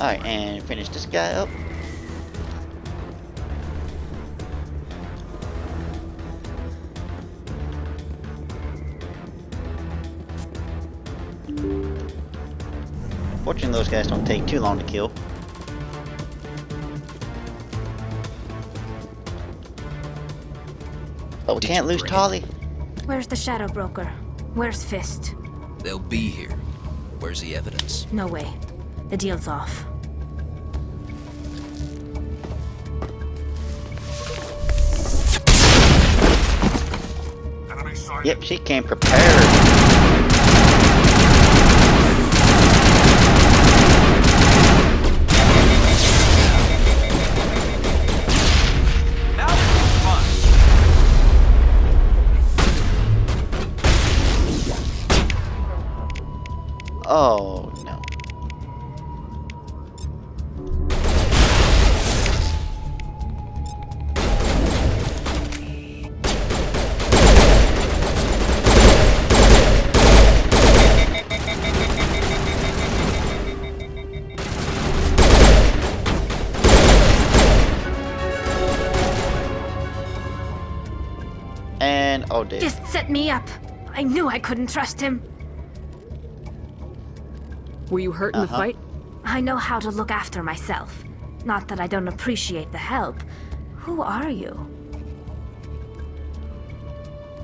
Alright, and finish this guy up. Fortunately, those guys don't take too long to kill. But we can't lose Tolly. Where's the Shadow Broker? Where's Fist? They'll be here. Where's the evidence? No way. The deal's off. Yep, she came prepared. Oh, no. And, oh dear. Just set me up. I knew I couldn't trust him. Were you hurt in the fight? I know how to look after myself. Not that I don't appreciate the help. Who are you?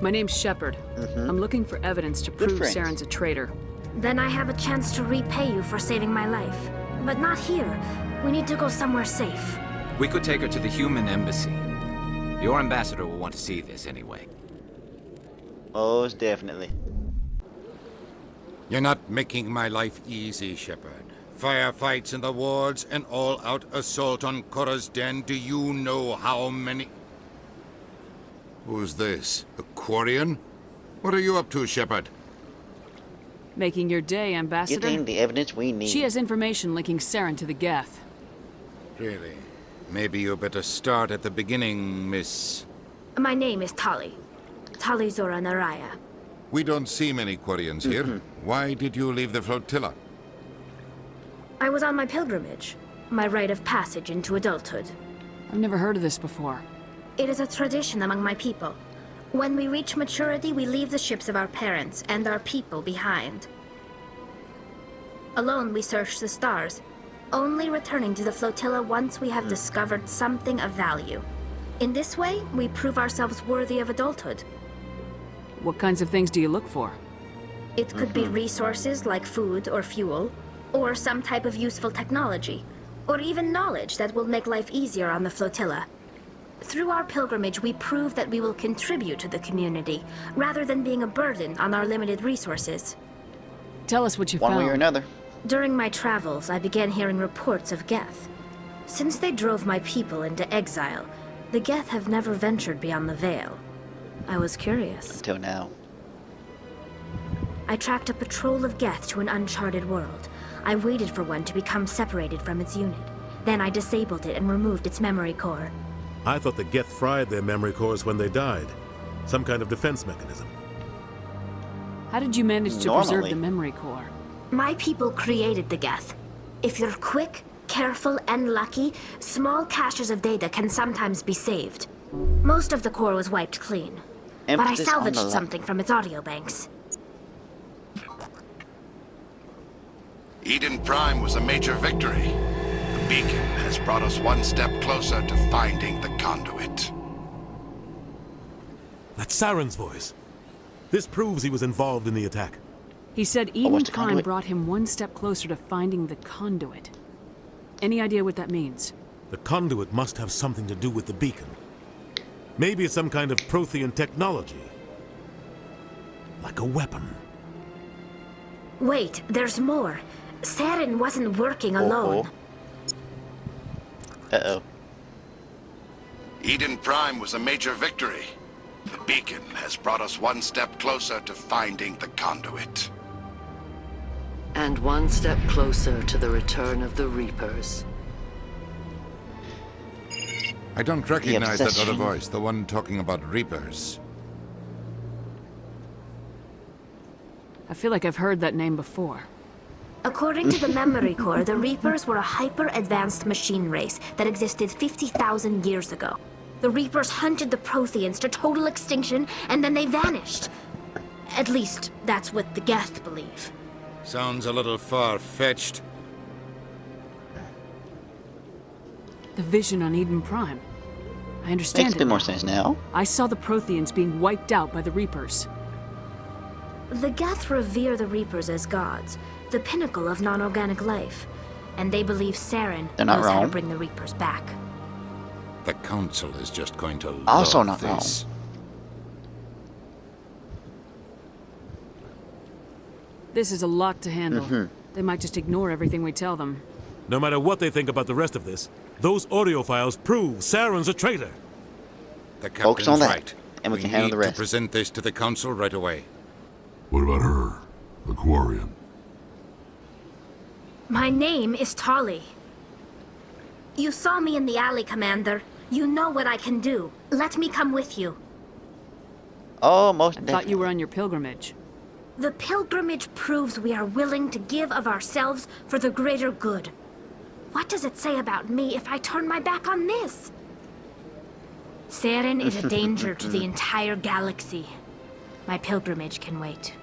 My name's Shepard. I'm looking for evidence to prove Saren's a traitor. Then I have a chance to repay you for saving my life. But not here. We need to go somewhere safe. We could take her to the human embassy. Your ambassador will want to see this anyway. Oh, definitely. You're not making my life easy, Shepard. Firefights in the wards, an all-out assault on Korra's den. Do you know how many... Who's this? A Quarian? What are you up to, Shepard? Making your day, Ambassador. Getting the evidence we need. She has information linking Saren to the Geth. Really? Maybe you better start at the beginning, Miss... My name is Tali. Tali Zora Naraya. We don't see many Quarians here. Why did you leave the flotilla? I was on my pilgrimage. My rite of passage into adulthood. I've never heard of this before. It is a tradition among my people. When we reach maturity, we leave the ships of our parents and our people behind. Alone, we search the stars, only returning to the flotilla once we have discovered something of value. In this way, we prove ourselves worthy of adulthood. What kinds of things do you look for? It could be resources like food or fuel, or some type of useful technology, or even knowledge that will make life easier on the flotilla. Through our pilgrimage, we prove that we will contribute to the community, rather than being a burden on our limited resources. Tell us what you found. One way or another. During my travels, I began hearing reports of Geth. Since they drove my people into exile, the Geth have never ventured beyond the Veil. I was curious. Until now. I tracked a patrol of Geth to an uncharted world. I waited for one to become separated from its unit. Then I disabled it and removed its memory core. I thought the Geth fried their memory cores when they died. Some kind of defense mechanism. How did you manage to preserve the memory core? My people created the Geth. If you're quick, careful, and lucky, small caches of data can sometimes be saved. Most of the core was wiped clean. But I salvaged something from its audio banks. Eden Prime was a major victory. The beacon has brought us one step closer to finding the conduit. That's Saren's voice. This proves he was involved in the attack. He said Eden Prime brought him one step closer to finding the conduit. Any idea what that means? The conduit must have something to do with the beacon. Maybe it's some kind of Prothean technology. Like a weapon. Wait, there's more. Saren wasn't working alone. Uh-oh. Eden Prime was a major victory. The beacon has brought us one step closer to finding the conduit. And one step closer to the return of the Reapers. I don't recognize that other voice, the one talking about Reapers. I feel like I've heard that name before. According to the memory core, the Reapers were a hyper-advanced machine race that existed 50,000 years ago. The Reapers hunted the Protheans to total extinction, and then they vanished. At least, that's what the Geth believe. Sounds a little far-fetched. The vision on Eden Prime. I understand Makes a bit more sense now. I saw the Protheans being wiped out by the Reapers. The Geth revere the Reapers as gods, the pinnacle of non-organic life. And they believe Saren They're not knows how to wrong. bring the Reapers back. The Council is just going to Also love not this. This is a lot to handle. Mm-hmm. They might just ignore everything we tell them. No matter what they think about the rest of this, those audio files prove Saren's a traitor. The Focus captain's on that, right. and we can handle the need rest. to present this to the Council right away. What about her? The Quarian? My name is Tali. You saw me in the alley, Commander. You know what I can do. Let me come with you. Oh, most I definitely. thought you were on your pilgrimage. The pilgrimage proves we are willing to give of ourselves for the greater good. What does it say about me if I turn my back on this? Saren is a danger to the entire galaxy. My pilgrimage can wait.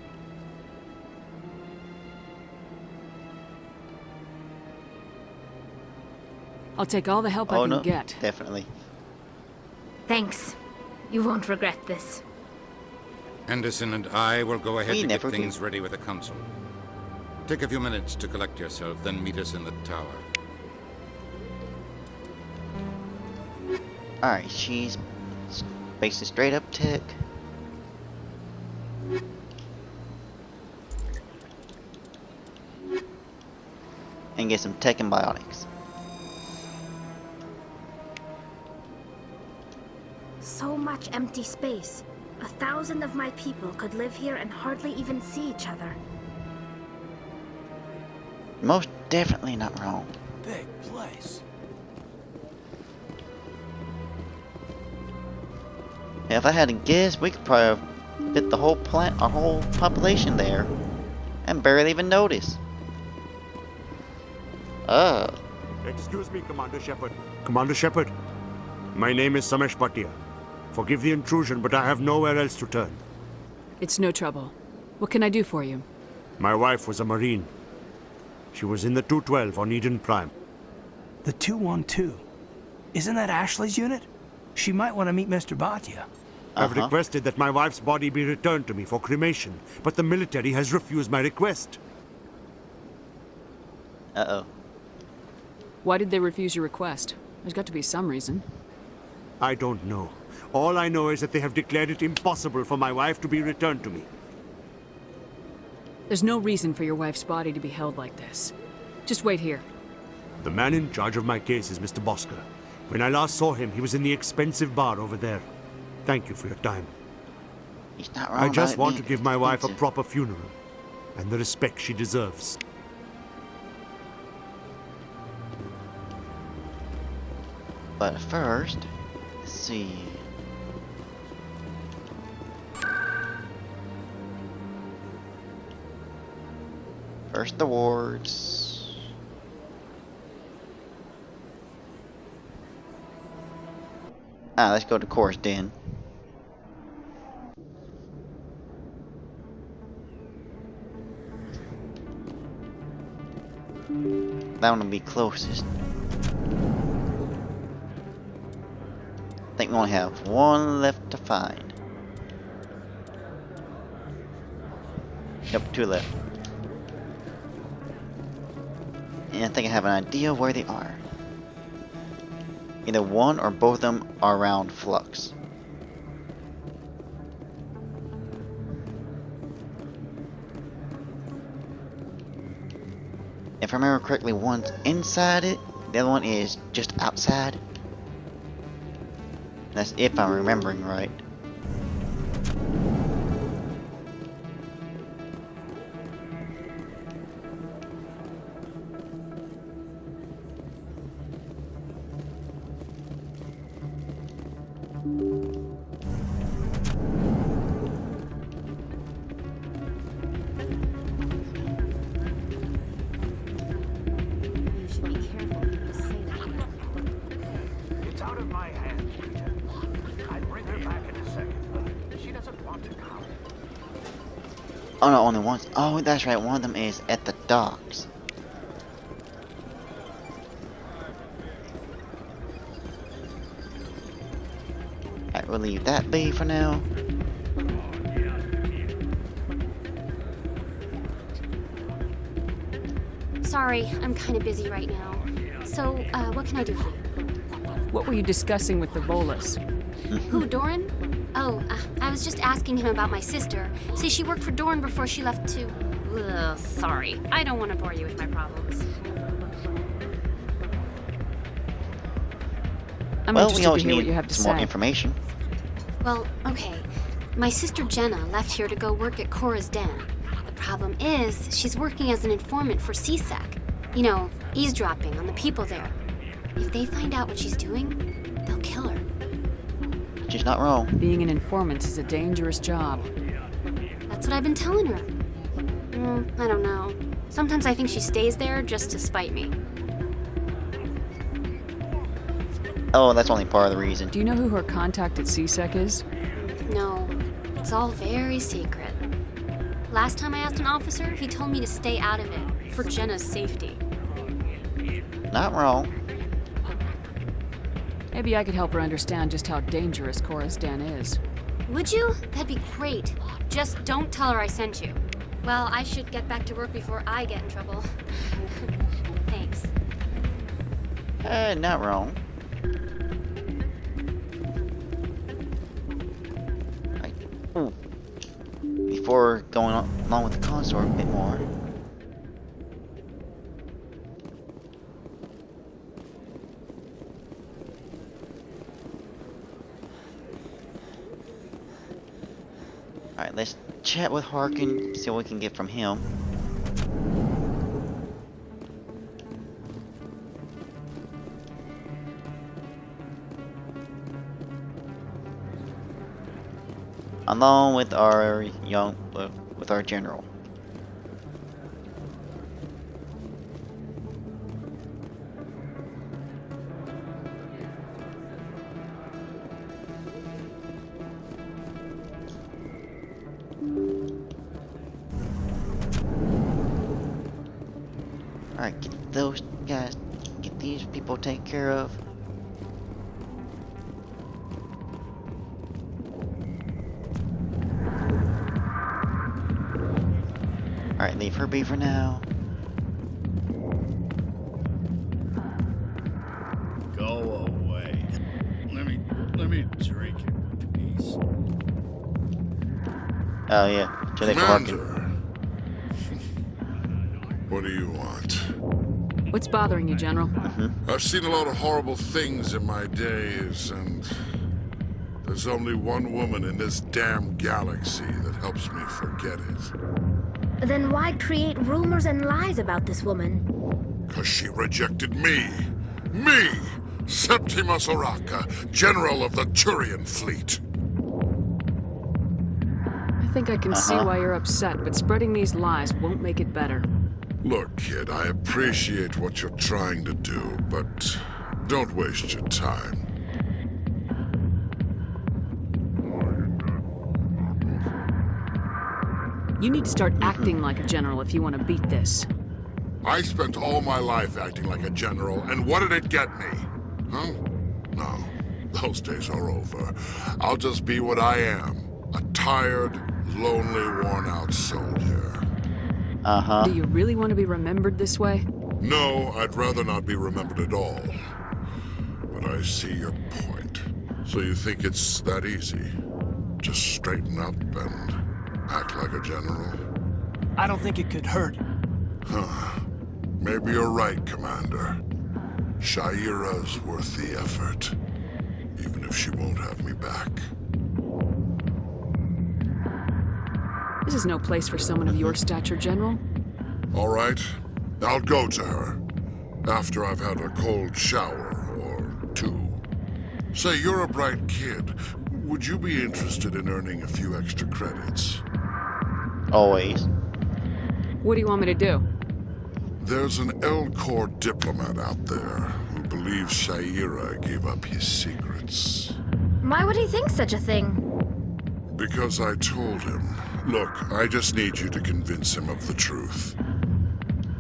I'll take all the help I Oh can no, get. definitely. Thanks. You won't regret this. Anderson and I will go ahead We to get never do. things ready with the Council. Take a few minutes to collect yourself, then meet us in the tower. Alright, she's basically straight up tech. And get some tech and biotics. So much empty space. 1,000 of my people could live here and hardly even see each other. Most definitely not wrong. Big place. If I had to guess, we could probably fit the whole plant, our whole population there, and barely even notice. Excuse me, Commander Shepard. Commander Shepard, my name is Samesh Bhatia. Forgive the intrusion, but I have nowhere else to turn. It's no trouble. What can I do for you? My wife was a Marine. She was in the 212 on Eden Prime. The 212? Isn't that Ashley's unit? She might want to meet Mr. Bhatia. I've requested that my wife's body be returned to me for cremation, but the military has refused my request. Uh-oh. Why did they refuse your request? There's got to be some reason. I don't know. All I know is that they have declared it impossible for my wife to be returned to me. There's no reason for your wife's body to be held like this. Just wait here. The man in charge of my case is Mr. Bosker. When I last saw him, he was in the expensive bar over there. Thank you for your time. He's not wrong I just about it want to being give my wife a expensive. proper funeral, and the respect she deserves. But first, let's see. First the wards. Let's go to Chorus Den. That one will be closest. I think we only have one left to find. Yep, two left. And I think I have an idea where they are. Either one or both of them are around Flux. If I remember correctly, one's inside it, the other one is just outside. That's if I'm remembering right. You should be careful when you say that. It's out of my hands, Peter. I'd bring her back in a second, but she doesn't want to come. Oh no, only one. Oh, that's right. One of them is at the docks. Alright, we'll leave that be for now. Sorry, I'm kind of busy right now. So, what can I do for you? What were you discussing with the Volus? Who, Doran? Oh, I was just asking him about my sister. See, she worked for Doran before she left to... Ugh, sorry. I don't want to bore you with my problems. I'm Well, interested we always to hear what need you have to some more say. information. Well, okay. My sister Jenna left here to go work at Cora's Den. The problem is, she's working as an informant for CSEC. You know, eavesdropping on the people there. If they find out what she's doing, they'll kill her. She's not wrong. Being an informant is a dangerous job. That's what I've been telling her. I don't know. Sometimes I think she stays there just to spite me. Oh, that's only part of the reason. Do you know who her contact at CSEC is? No, it's all very secret. Last time I asked an officer, he told me to stay out of it, for Jenna's safety. Not wrong. Maybe I could help her understand just how dangerous Cora's Den is. Would you? That'd be great. Just don't tell her I sent you. Well, I should get back to work before I get in trouble. Thanks. Not wrong. Right. Ooh. Before going along with the consort a bit more. Alright, let's chat with Harkin, see what we can get from him. Along with our with our general. Alright, get those guys, get these people taken care of. Alright, leave her be for now. Go away. Let me drink it in peace. Oh yeah, till they for Harkin. What do you want? What's bothering you, General? I've seen a lot of horrible things in my days, and there's only one woman in this damn galaxy that helps me forget it. Then why create rumors and lies about this woman? Because she rejected me! Me! Septimus Oraka, General of the Turian Fleet! I think I can see why you're upset, but spreading these lies won't make it better. Look, kid, I appreciate what you're trying to do, but don't waste your time. You need to start acting like a general if you want to beat this. I spent all my life acting like a general, and what did it get me? Huh? No, those days are over. I'll just be what I am. A tired, lonely, worn-out soldier. Do you really want to be remembered this way? No, I'd rather not be remembered at all. But I see your point. So you think it's that easy? Just straighten up and act like a general? I don't think it could hurt. Huh. Maybe you're right, Commander. Shaira's worth the effort. Even if she won't have me back. This is no place for someone of your stature, General. All right. I'll go to her. After I've had a cold shower or two. Say, you're a bright kid. Would you be interested in earning a few extra credits? Always. What do you want me to do? There's an L-Corps diplomat out there who believes Shaira gave up his secrets. Why would he think such a thing? Because I told him. Look, I just need you to convince him of the truth.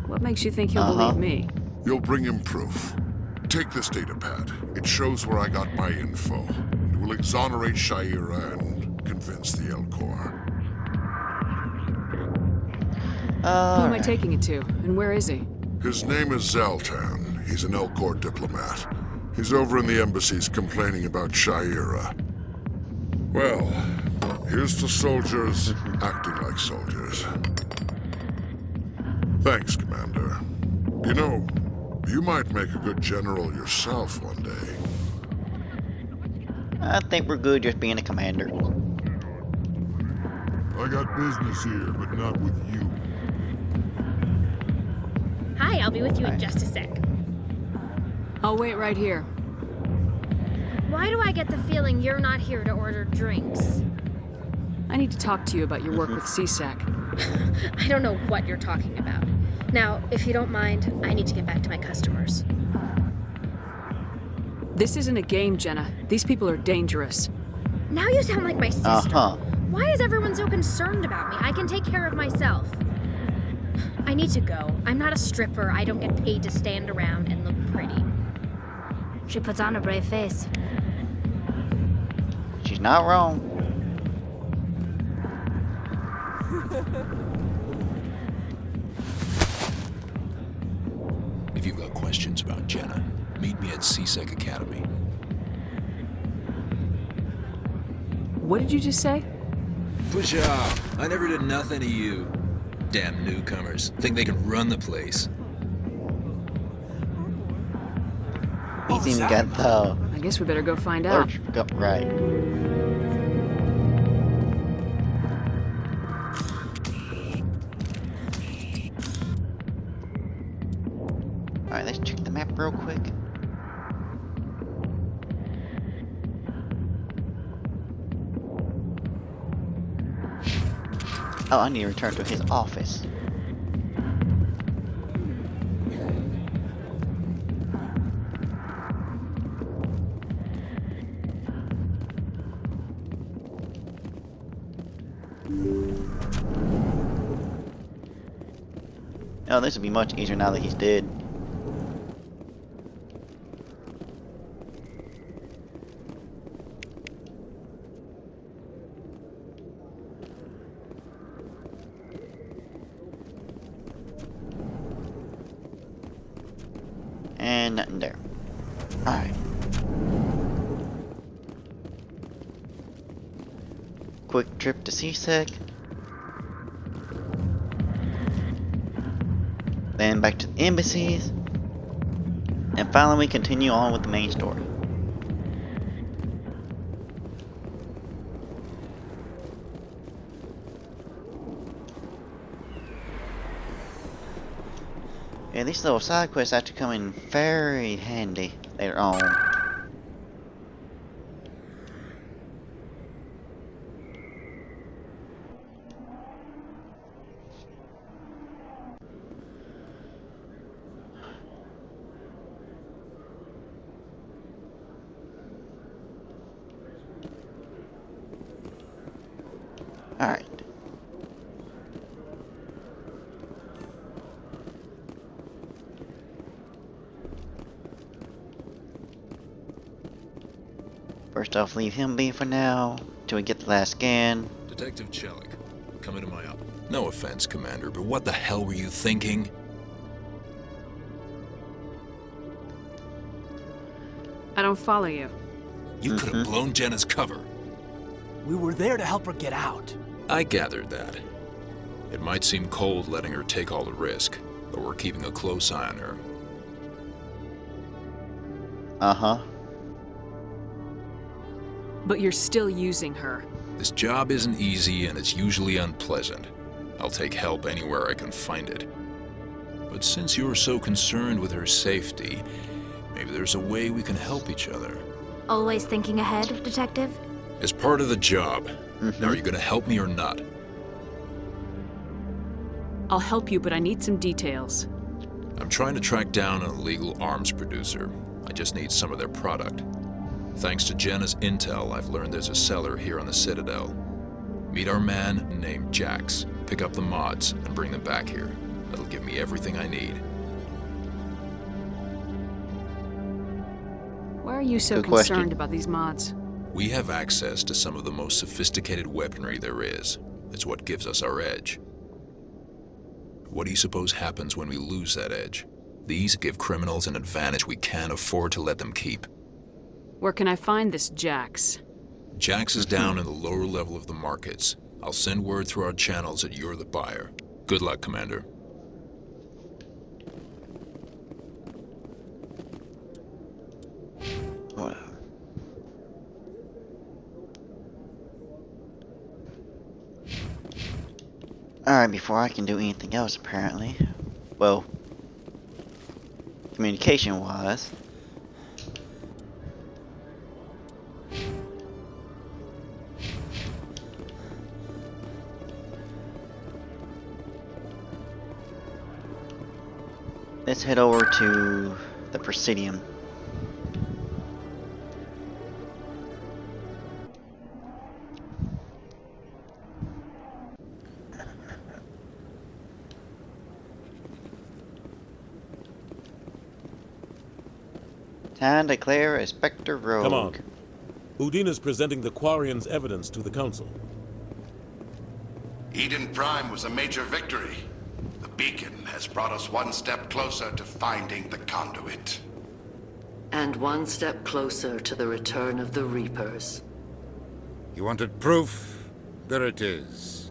What makes you think he'll believe me? You'll bring him proof. Take this datapad. It shows where I got my info. It will exonerate Shaira and convince the L-Corps. Who am I taking it to, and where is he? His name is Zaltan. He's an Elcor diplomat. He's over in the embassies complaining about Shaira. Well, here's to soldiers acting like soldiers. Thanks, Commander. You know, you might make a good general yourself one day. I think we're good just being a commander. I got business here, but not with you. Hi, I'll be with you in just a sec. I'll wait right here. Why do I get the feeling you're not here to order drinks? I need to talk to you about your work with CSAC. I don't know what you're talking about. Now, if you don't mind, I need to get back to my customers. This isn't a game, Jenna. These people are dangerous. Now you sound like my sister. Why is everyone so concerned about me? I can take care of myself. I need to go. I'm not a stripper. I don't get paid to stand around and look pretty. She puts on a brave face. She's not wrong. If you've got questions about Jenna, meet me at CSEC Academy. What did you just say? Push off. I never did nothing to you. Damn newcomers. Think they can run the place. He's even got the... I guess we better go find out. Right. Alright, let's check the map real quick. Oh, I need to return to his office. Oh, this would be much easier now that he's dead. And nothing there. Alright. Quick trip to CSEC. Then back to the embassies. And finally we continue on with the main story. Yeah, these little side quests actually come in very handy later on. Alright. First off, leave him be for now, till we get the last scan. Detective Chelik, come into my office. No offense, Commander, but what the hell were you thinking? I don't follow you. You could have blown Jenna's cover. We were there to help her get out. I gathered that. It might seem cold letting her take all the risk, but we're keeping a close eye on her. Uh-huh. But you're still using her. This job isn't easy and it's usually unpleasant. I'll take help anywhere I can find it. But since you're so concerned with her safety, maybe there's a way we can help each other. Always thinking ahead, Detective? As part of the job. Now, are you gonna help me or not? I'll help you, but I need some details. I'm trying to track down an illegal arms producer. I just need some of their product. Thanks to Jenna's intel, I've learned there's a seller here on the Citadel. Meet our man named Jax, pick up the mods, and bring them back here. That'll give me everything I need. Why are you so concerned about these mods? We have access to some of the most sophisticated weaponry there is. It's what gives us our edge. What do you suppose happens when we lose that edge? These give criminals an advantage we can't afford to let them keep. Where can I find this Jax? Jax is down in the lower level of the markets. I'll send word through our channels that you're the buyer. Good luck, Commander. Alright, before I can do anything else, apparently. Well, communication-wise. Let's head over to the Presidium. Time to clear a Spectre rogue. Come on. Udina's presenting the Quarian's evidence to the Council. Eden Prime was a major victory. The beacon has brought us one step closer to finding the conduit. And one step closer to the return of the Reapers. You wanted proof? There it is.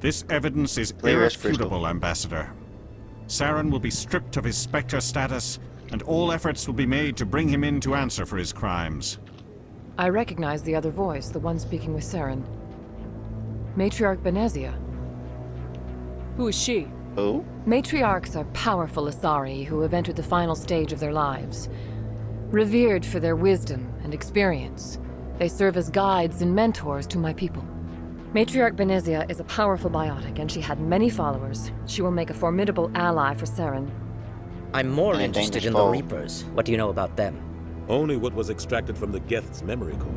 This evidence is irrefutable, Ambassador. Saren will be stripped of his Spectre status, and all efforts will be made to bring him in to answer for his crimes. I recognize the other voice, the one speaking with Saren. Matriarch Benezia. Who is she? Oh? Matriarchs are powerful Asari who have entered the final stage of their lives. Revered for their wisdom and experience, they serve as guides and mentors to my people. Matriarch Benezia is a powerful biotic, and she had many followers. She will make a formidable ally for Saren. I'm more interested in the Reapers. What do you know about them? Only what was extracted from the Geth's memory core.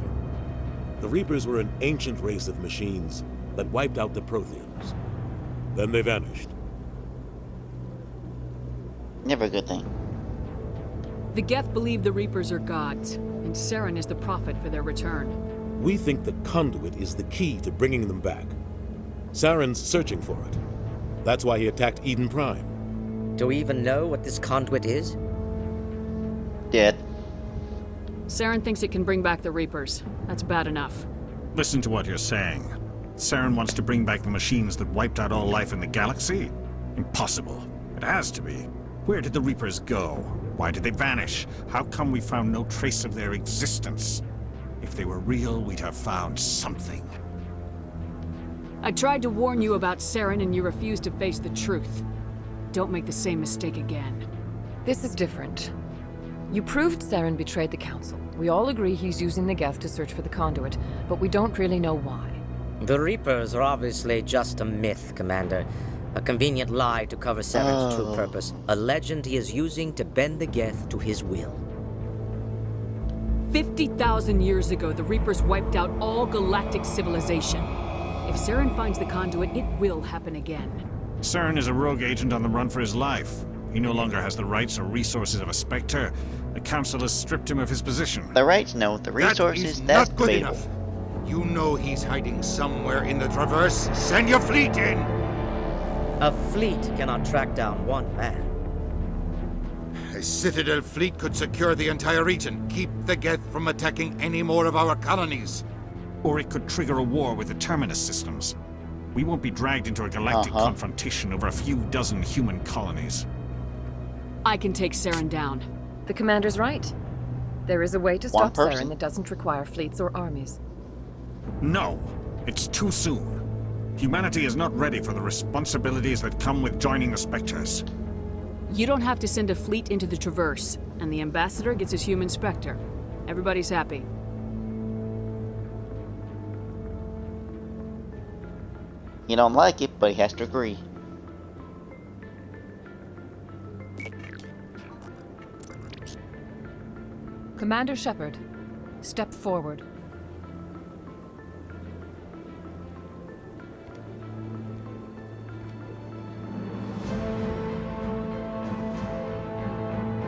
The Reapers were an ancient race of machines that wiped out the Protheans. Then they vanished. Never a good thing. The Geth believe the Reapers are gods, and Saren is the prophet for their return. We think the conduit is the key to bringing them back. Saren's searching for it. That's why he attacked Eden Prime. Do we even know what this conduit is? Dead. Saren thinks it can bring back the Reapers. That's bad enough. Listen to what you're saying. Saren wants to bring back the machines that wiped out all life in the galaxy? Impossible. It has to be. Where did the Reapers go? Why did they vanish? How come we found no trace of their existence? If they were real, we'd have found something. I tried to warn you about Saren, and you refused to face the truth. Don't make the same mistake again. This is different. You proved Saren betrayed the Council. We all agree he's using the Geth to search for the conduit, but we don't really know why. The Reapers are obviously just a myth, Commander. A convenient lie to cover Saren's true purpose. A legend he is using to bend the Geth to his will. 50,000 years ago, the Reapers wiped out all galactic civilization. If Saren finds the conduit, it will happen again. Saren is a rogue agent on the run for his life. He no longer has the rights or resources of a Spectre. The Council has stripped him of his position. The rights, no. The resources, that's not good debatable. enough. You know he's hiding somewhere in the Traverse. Send your fleet in! A fleet cannot track down one man. A Citadel fleet could secure the entire region, keep the Geth from attacking any more of our colonies. Or it could trigger a war with the Terminus systems. We won't be dragged into a galactic confrontation over a few dozen human colonies. I can take Saren down. The Commander's right. There is a way to stop Saren that doesn't require fleets or armies. No, it's too soon. Humanity is not ready for the responsibilities that come with joining the Spectres. You don't have to send a fleet into the Traverse, and the Ambassador gets his human Spectre. Everybody's happy. He don't like it, but he has to agree. Commander Shepard, step forward.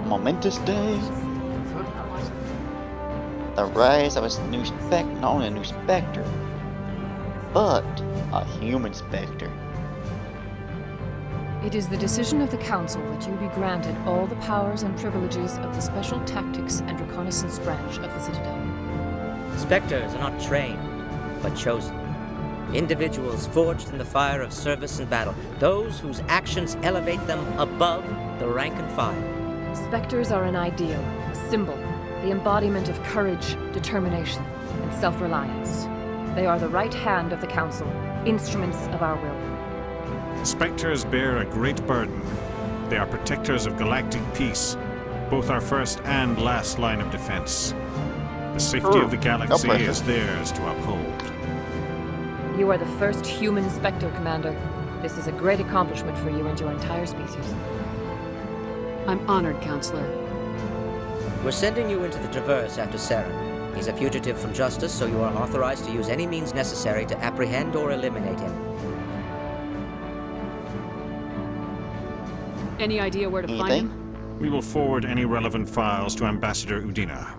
Momentous day. The rise of a new not only a new Spectre, but a human Spectre. It is the decision of the Council that you be granted all the powers and privileges of the Special Tactics and Reconnaissance Branch of the Citadel. Spectres are not trained, but chosen. Individuals forged in the fire of service and battle. Those whose actions elevate them above the rank and file. Spectres are an ideal, a symbol, the embodiment of courage, determination, and self-reliance. They are the right hand of the Council, instruments of our will. Spectres bear a great burden. They are protectors of galactic peace, both our first and last line of defense. The safety of the galaxy is theirs to uphold. You are the first human Spectre, Commander. This is a great accomplishment for you and your entire species. I'm honored, Counselor. We're sending you into the Traverse after Saren. He's a fugitive from justice, so you are authorized to use any means necessary to apprehend or eliminate him. Any idea where to find him? We will forward any relevant files to Ambassador Udina.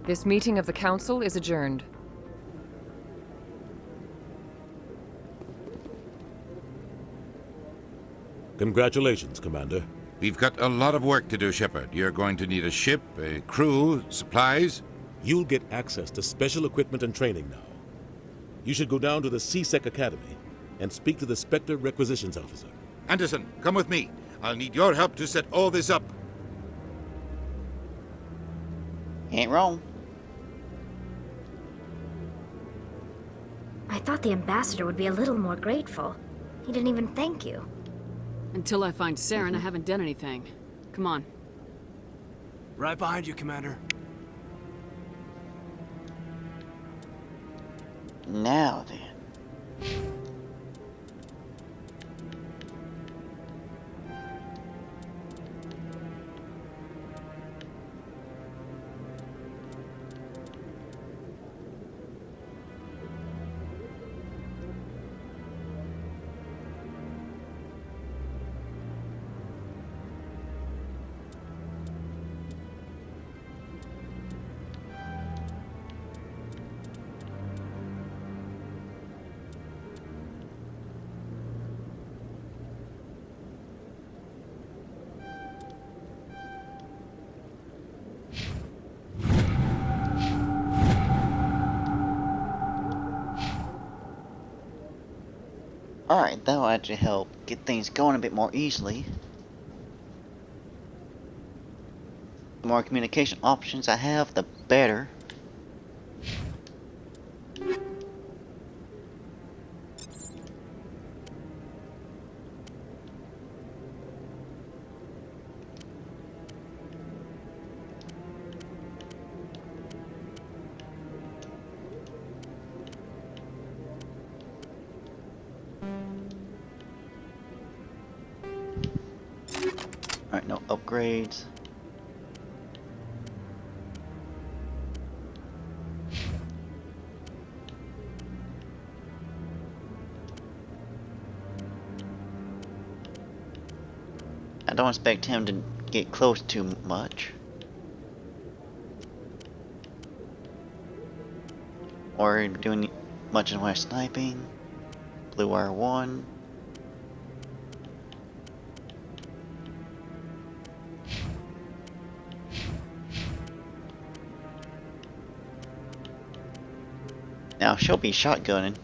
This meeting of the Council is adjourned. Congratulations, Commander. We've got a lot of work to do, Shepard. You're going to need a ship, a crew, supplies. You'll get access to special equipment and training now. You should go down to the CSEC Academy and speak to the Spectre Requisitions Officer. Anderson, come with me. I'll need your help to set all this up. Ain't wrong. I thought the ambassador would be a little more grateful. He didn't even thank you. Until I find Saren, I haven't done anything. Come on. Right behind you, Commander. Now then. Alright, that'll actually help get things going a bit more easily. The more communication options I have, the better. Alright, no upgrades. I don't expect him to get close too much. Or doing much in way of sniping. Blue wire 1. Now she'll be shotgunning.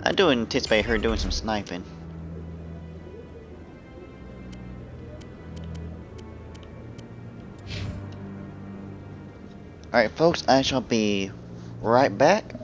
I do anticipate her doing some sniping. Alright folks, I shall be right back.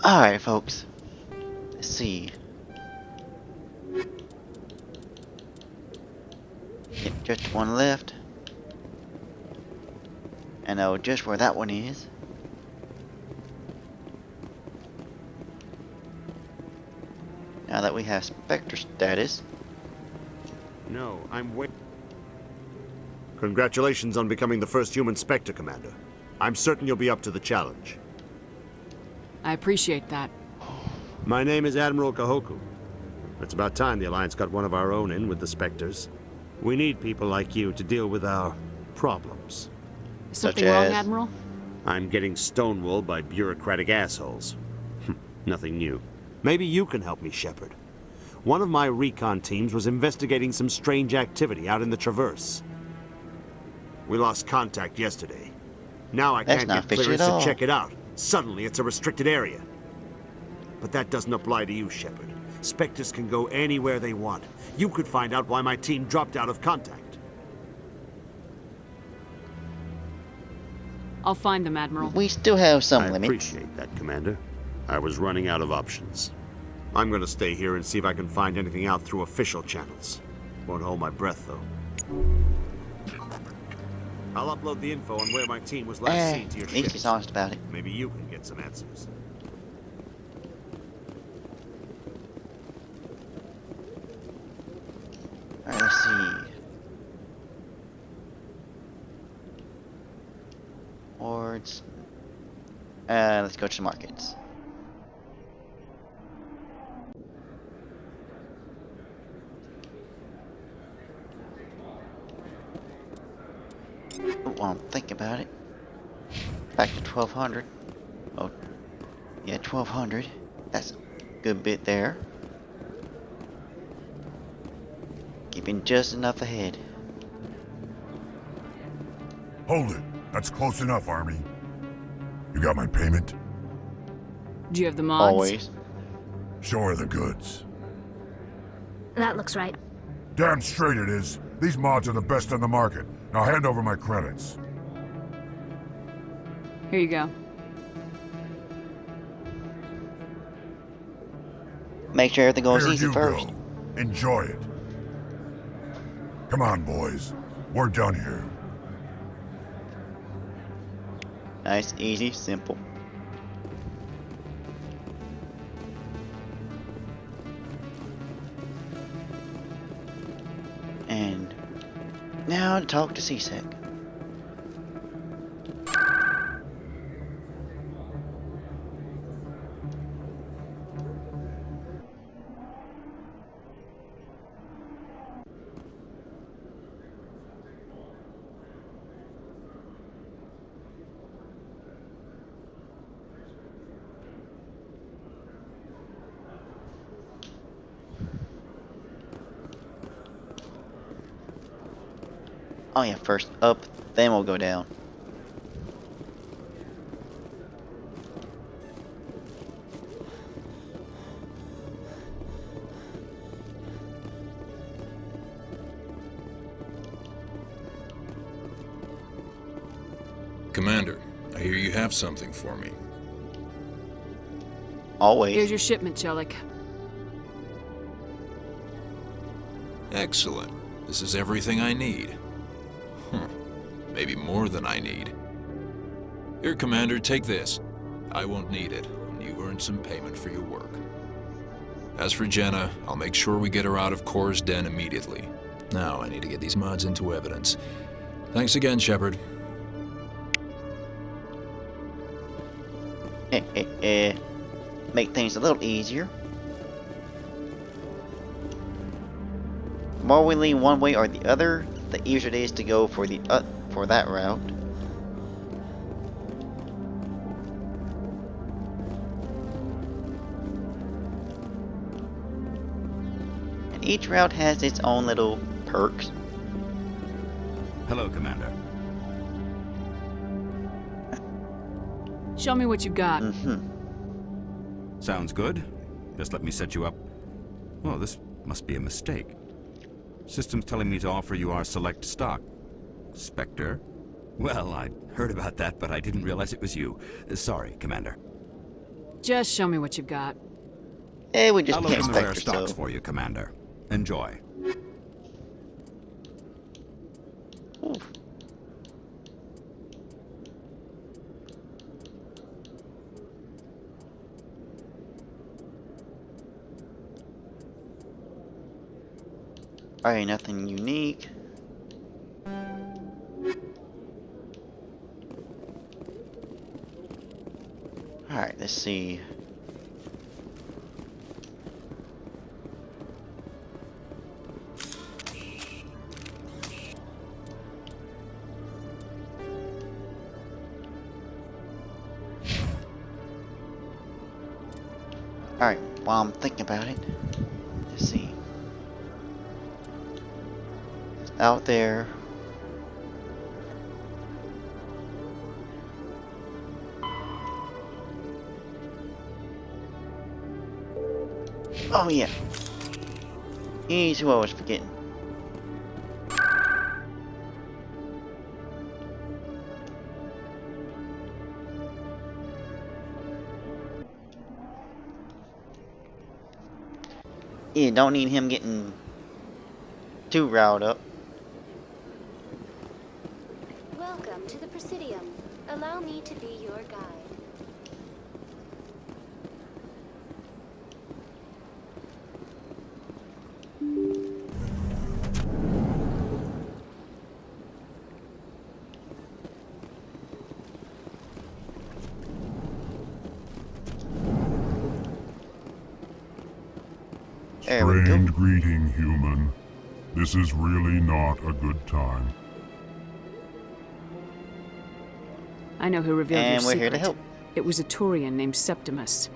Alright, folks. Let's see. Yep, just one left. I know just where that one is. Now that we have Spectre status. No, I'm waiting. Congratulations on becoming the first human Spectre, Commander. I'm certain you'll be up to the challenge. I appreciate that. My name is Admiral Kahoku. It's about time the Alliance got one of our own in with the Spectres. We need people like you to deal with our problems. Is something wrong, Admiral? I'm getting stonewalled by bureaucratic assholes. Nothing new. Maybe you can help me, Shepard. One of my recon teams was investigating some strange activity out in the Traverse. We lost contact yesterday. Now I can't get clearance to check it out. Suddenly it's a restricted area. But that doesn't apply to you, Shepard. Spectres can go anywhere they want. You could find out why my team dropped out of contact. I'll find them, Admiral. We still have some limits. I appreciate that, Commander. I was running out of options. I'm gonna stay here and see if I can find anything out through official channels. Won't hold my breath, though. I'll upload the info on where my team was last seen to your ship. He's honest about it. Maybe you can get some answers. Alright, let's see. Boards. Let's go to the markets. While I'm thinking about it, back to 1200. Oh, yeah, 1200. That's a good bit there. Keeping just enough ahead. Hold it. That's close enough, Army. You got my payment? Do you have the mods? Always. Show her the goods. That looks right. Damn straight it is. These mods are the best on the market. Now hand over my credits. Here you go. Make sure everything goes Here easy you first. go. Enjoy it. Come on, boys. We're done here. Nice, easy, simple. And now to talk to CSEC. Oh yeah, first up, then we'll go down. Commander, I hear you have something for me. Always. Here's your shipment, Chelik. Excellent. This is everything I need. Maybe more than I need. Here, Commander, take this. I won't need it, and you've earned some payment for your work. As for Jenna, I'll make sure we get her out of Kor's den immediately. Now I need to get these mods into evidence. Thanks again, Shepard. Make things a little easier. The more we lean one way or the other, the easier it is to go for that route. And each route has its own little perks. Hello, Commander. Show me what you got. Sounds good. Just let me set you up. Oh, this must be a mistake. System's telling me to offer you our select stock. Spectre? Well, I'd heard about that, but I didn't realize it was you. Sorry, Commander. Just show me what you've got. Hey, we just I'll can't open the rare expect stocks so. for you, Commander. Enjoy. Alright, nothing unique. Alright, let's see. Alright, while I'm thinking about it, let's see. It's out there. Oh yeah. He's who I was forgetting. Yeah, don't need him getting too riled up. Welcome to the Presidium. Allow me to be your guide. Strange greeting, human. This is really not a good time. I know who revealed your And we're secret. here to help. It was a Turian named Septimus.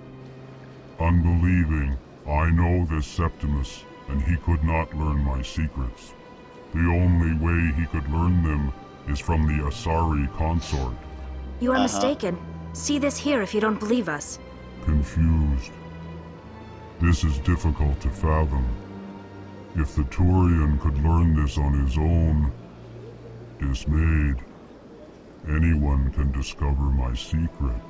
Unbelieving, I know this Septimus, and he could not learn my secrets. The only way he could learn them is from the Asari consort. You are mistaken. See this here if you don't believe us. Confused. This is difficult to fathom. If the Turian could learn this on his own, dismayed, anyone can discover my secret.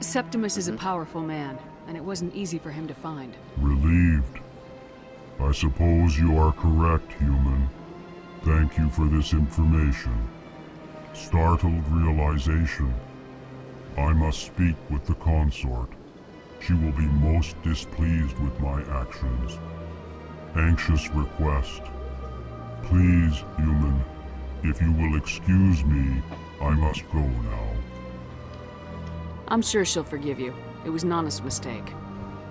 Septimus is a powerful man, and it wasn't easy for him to find. Relieved. I suppose you are correct, human. Thank you for this information. Startled realization. I must speak with the consort. She will be most displeased with my actions. Anxious request. Please, human, if you will excuse me, I must go now. I'm sure she'll forgive you. It was an honest mistake.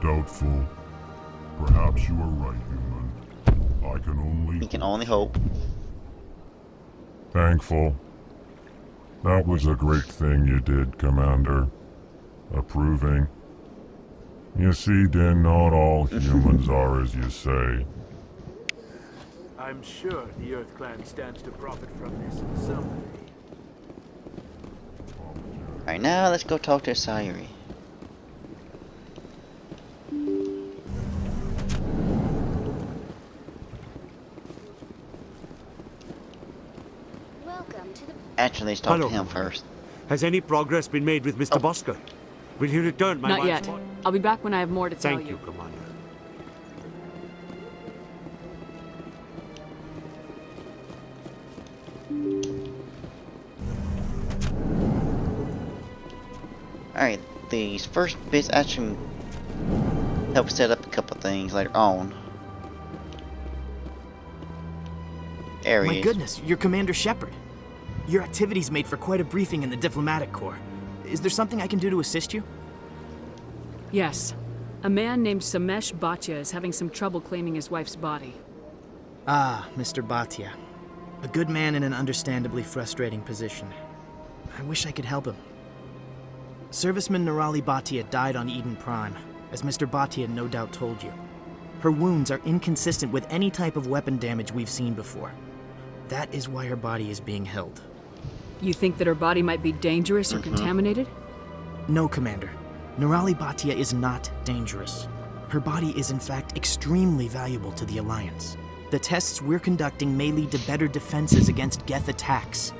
Doubtful. Perhaps you are right, human. I can only hope. Thankful. That was a great thing you did, Commander. Approving. You see, Din, not all humans are as you say. I'm sure the Earth Clan stands to profit from this someday. Alright, now let's go talk to Sayuri. Welcome to the... Actually, let's talk to him first. Has any progress been made with Mr. Bosker? Will he return my Not wife's yet. I'll be back when I have more to tell you. Thank you, Commander. Alright, these first bits actually help set up a couple things later on. There he My is. goodness, you're Commander Shepard. Your activities made for quite a briefing in the diplomatic corps. Is there something I can do to assist you? Yes. A man named Samesh Bhatia is having some trouble claiming his wife's body. Ah, Mr. Bhatia. A good man in an understandably frustrating position. I wish I could help him. Serviceman Nirali Bhatia died on Eden Prime, as Mr. Bhatia no doubt told you. Her wounds are inconsistent with any type of weapon damage we've seen before. That is why her body is being held. You think that her body might be dangerous or contaminated? No, Commander. Nirali Bhatia is not dangerous. Her body is in fact extremely valuable to the Alliance. The tests we're conducting may lead to better defenses against Geth attacks.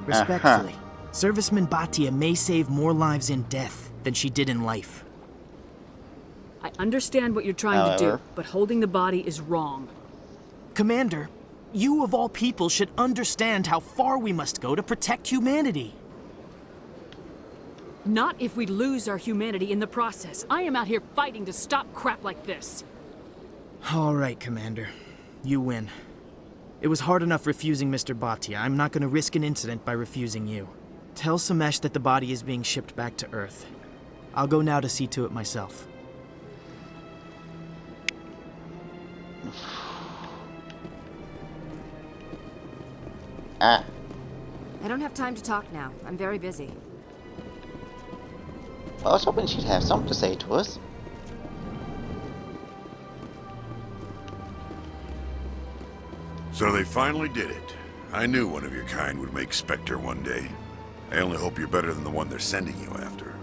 Respectfully, Serviceman Bhatia may save more lives in death than she did in life. I understand what you're trying to do, but holding the body is wrong. Commander, you of all people should understand how far we must go to protect humanity. Not if we lose our humanity in the process. I am out here fighting to stop crap like this. All right, Commander. You win. It was hard enough refusing Mr. Bhatia. I'm not going to risk an incident by refusing you. Tell Samesh that the body is being shipped back to Earth. I'll go now to see to it myself. Ah. I don't have time to talk now. I'm very busy. I was hoping she'd have something to say to us. So they finally did it. I knew one of your kind would make Spectre one day. I only hope you're better than the one they're sending you after.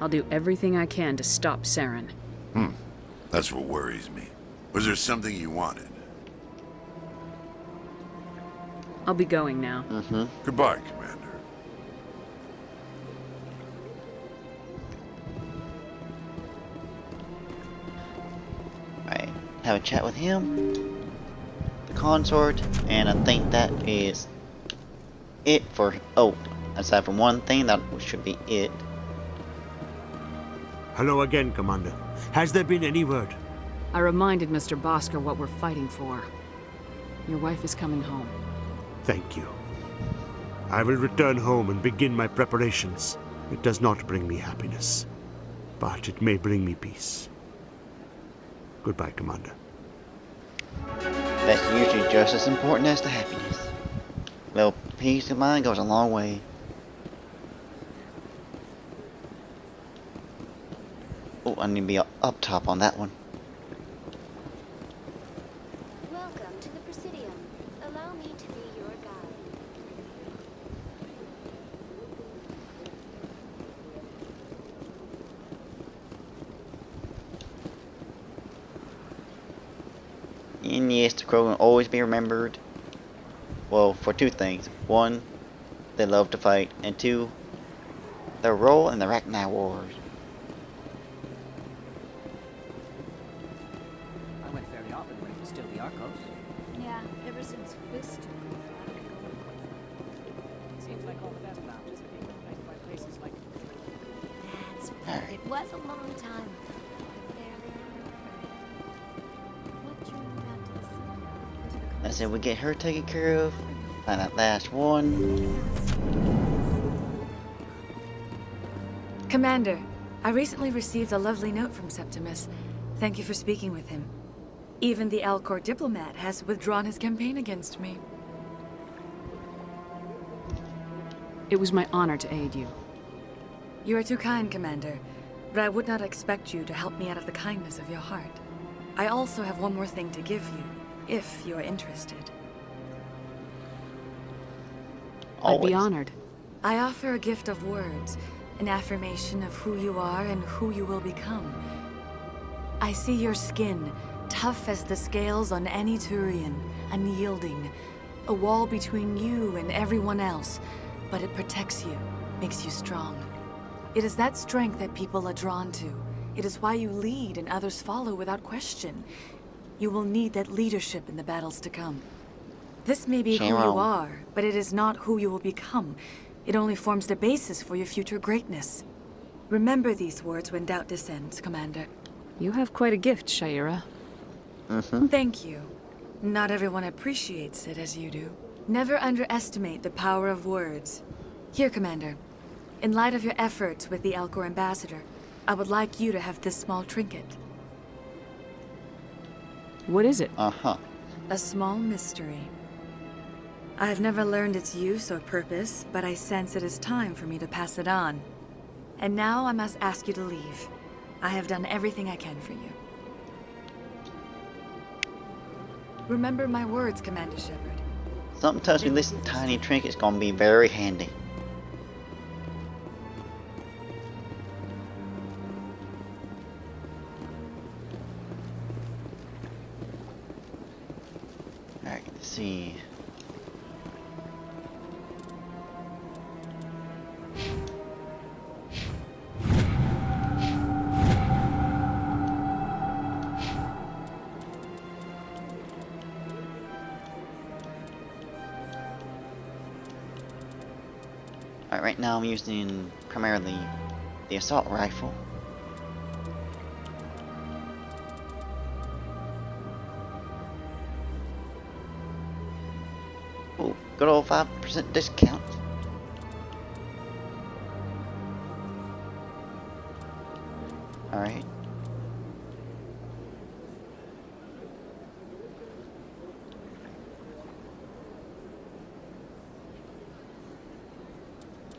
I'll do everything I can to stop Saren. That's what worries me. Was there something you wanted? I'll be going now. Goodbye, Commander. Alright, have a chat with him. The consort, and I think that is it for... Oh, aside from one thing, that should be it. Hello again, Commander. Has there been any word? I reminded Mr. Bosker what we're fighting for. Your wife is coming home. Thank you. I will return home and begin my preparations. It does not bring me happiness, but it may bring me peace. Goodbye, Commander. That's usually just as important as the happiness. Well, peace of mind goes a long way. Oh, I need to be up top on that one. Welcome to the Presidium. Allow me to be your guide. And yes, the Crow will always be remembered. Well, for two things. One, they love to fight. And two, their role in the Rachni Wars. I went very often when it was still the Arcos. Yeah, ever since Fist took over, Seems like all the best lounges are being replaced by places like... That's right. It was a long time. I said we get her taken care of. Find that last one. Commander, I recently received a lovely note from Septimus. Thank you for speaking with him. Even the Alcor diplomat has withdrawn his campaign against me. It was my honor to aid you. You are too kind, Commander, but I would not expect you to help me out of the kindness of your heart. I also have one more thing to give you, if you are interested. I'd be honored. I offer a gift of words, an affirmation of who you are and who you will become. I see your skin, tough as the scales on any Turian, unyielding, a wall between you and everyone else, but it protects you, makes you strong. It is that strength that people are drawn to. It is why you lead and others follow without question. You will need that leadership in the battles to come. This may be who you are, but it is not who you will become. It only forms the basis for your future greatness. Remember these words when doubt descends, Commander. You have quite a gift, Shaira. Thank you. Not everyone appreciates it as you do. Never underestimate the power of words. Here, Commander. In light of your efforts with the Alcor ambassador, I would like you to have this small trinket. What is it? A small mystery. I have never learned its use or purpose, but I sense it is time for me to pass it on. And now I must ask you to leave. I have done everything I can for you. Remember my words, Commander Shepard. Something tells me this tiny trinket's gonna be very handy. Alright, let's see. Alright, right now I'm using primarily the assault rifle. Ooh, good old 5% discount. Alright.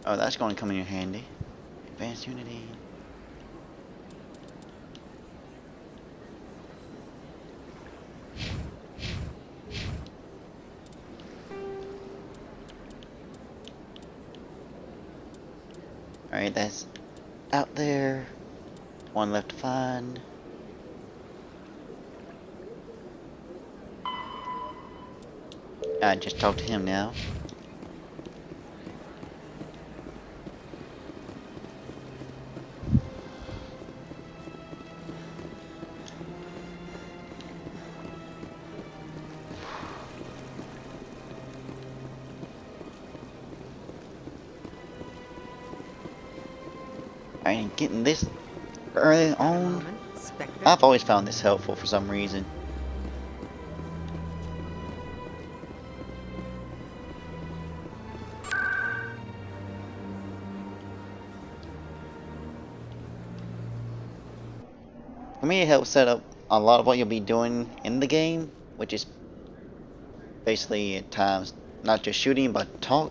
Oh, that's going to come in handy. Advanced Unity. Alright, that's out there. One left to find. I just talked to him now. Alright, getting this early on. I've always found this helpful for some reason. For me, it helps set up a lot of what you'll be doing in the game, which is basically at times not just shooting, but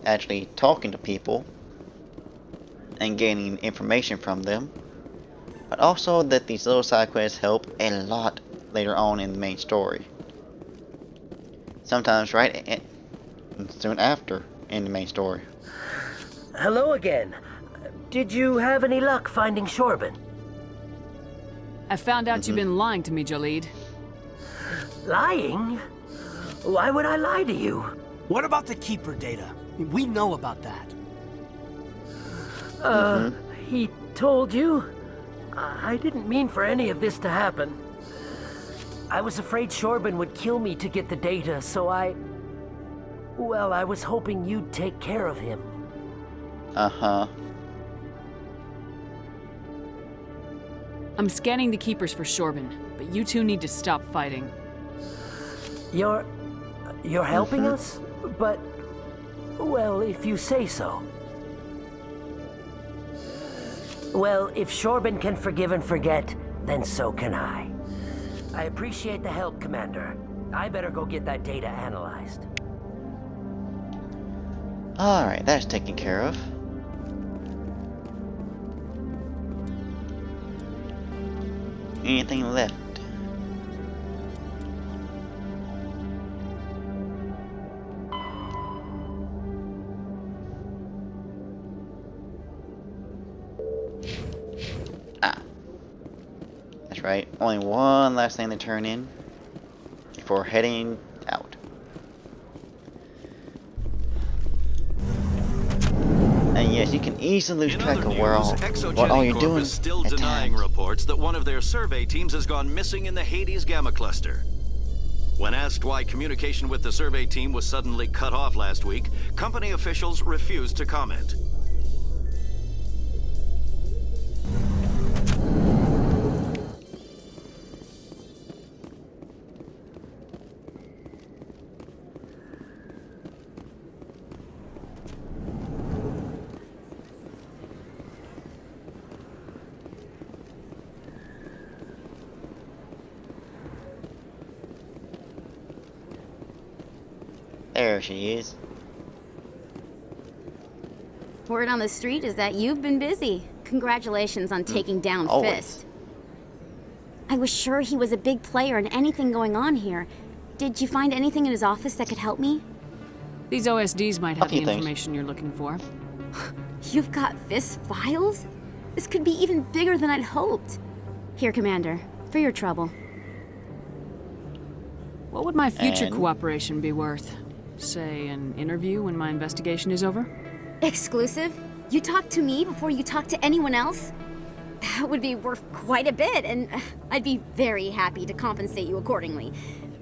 actually talking to people and gaining information from them. But also that these little side quests help a lot later on in the main story. Sometimes right soon after in the main story. Hello again. Did you have any luck finding Shorban? I found out you've been lying to me, Jalid. Lying? Why would I lie to you? What about the Keeper data? We know about that. He told you? I didn't mean for any of this to happen. I was afraid Shorban would kill me to get the data, so well, I was hoping you'd take care of him. Uh-huh. I'm scanning the Keepers for Shorban, but you two need to stop fighting. You're helping us? But, well, if you say so. Well, if Shorban can forgive and forget, then so can I. I appreciate the help, Commander. I better go get that data analyzed. Alright, that's taken care of. Anything left? That's right. Only one last thing to turn in before heading out. And yes, you can easily lose track of where what all you're doing is still at denying times. reports that one of their survey teams has gone missing in the Hades Gamma Cluster. When asked why communication with the survey team was suddenly cut off last week, company officials refused to comment. There she is. Word on the street is that you've been busy. Congratulations on taking down Always. Fist. I was sure he was a big player in anything going on here. Did you find anything in his office that could help me? These OSDs might have the few things. information you're looking for. You've got Fist's files? This could be even bigger than I'd hoped. Here, Commander, for your trouble. What would my future And? cooperation be worth? Say, an interview when my investigation is over? Exclusive? You talk to me before you talk to anyone else? That would be worth quite a bit, and I'd be very happy to compensate you accordingly.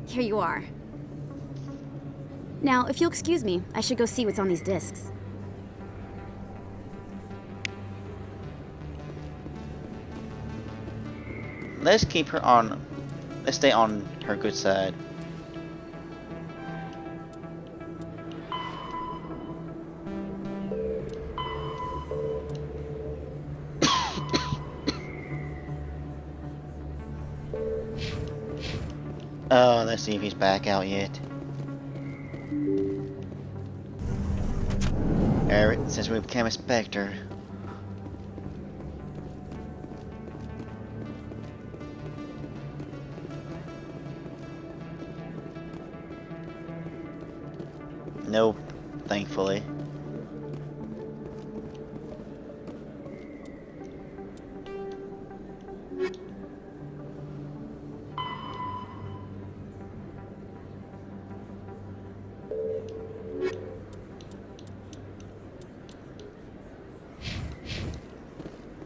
Here you are. Now, if you'll excuse me, I should go see what's on these discs. let's keep her on. Let's stay on her good side. Oh, let's see if he's back out yet. Alright, since we became a Spectre. Nope, thankfully.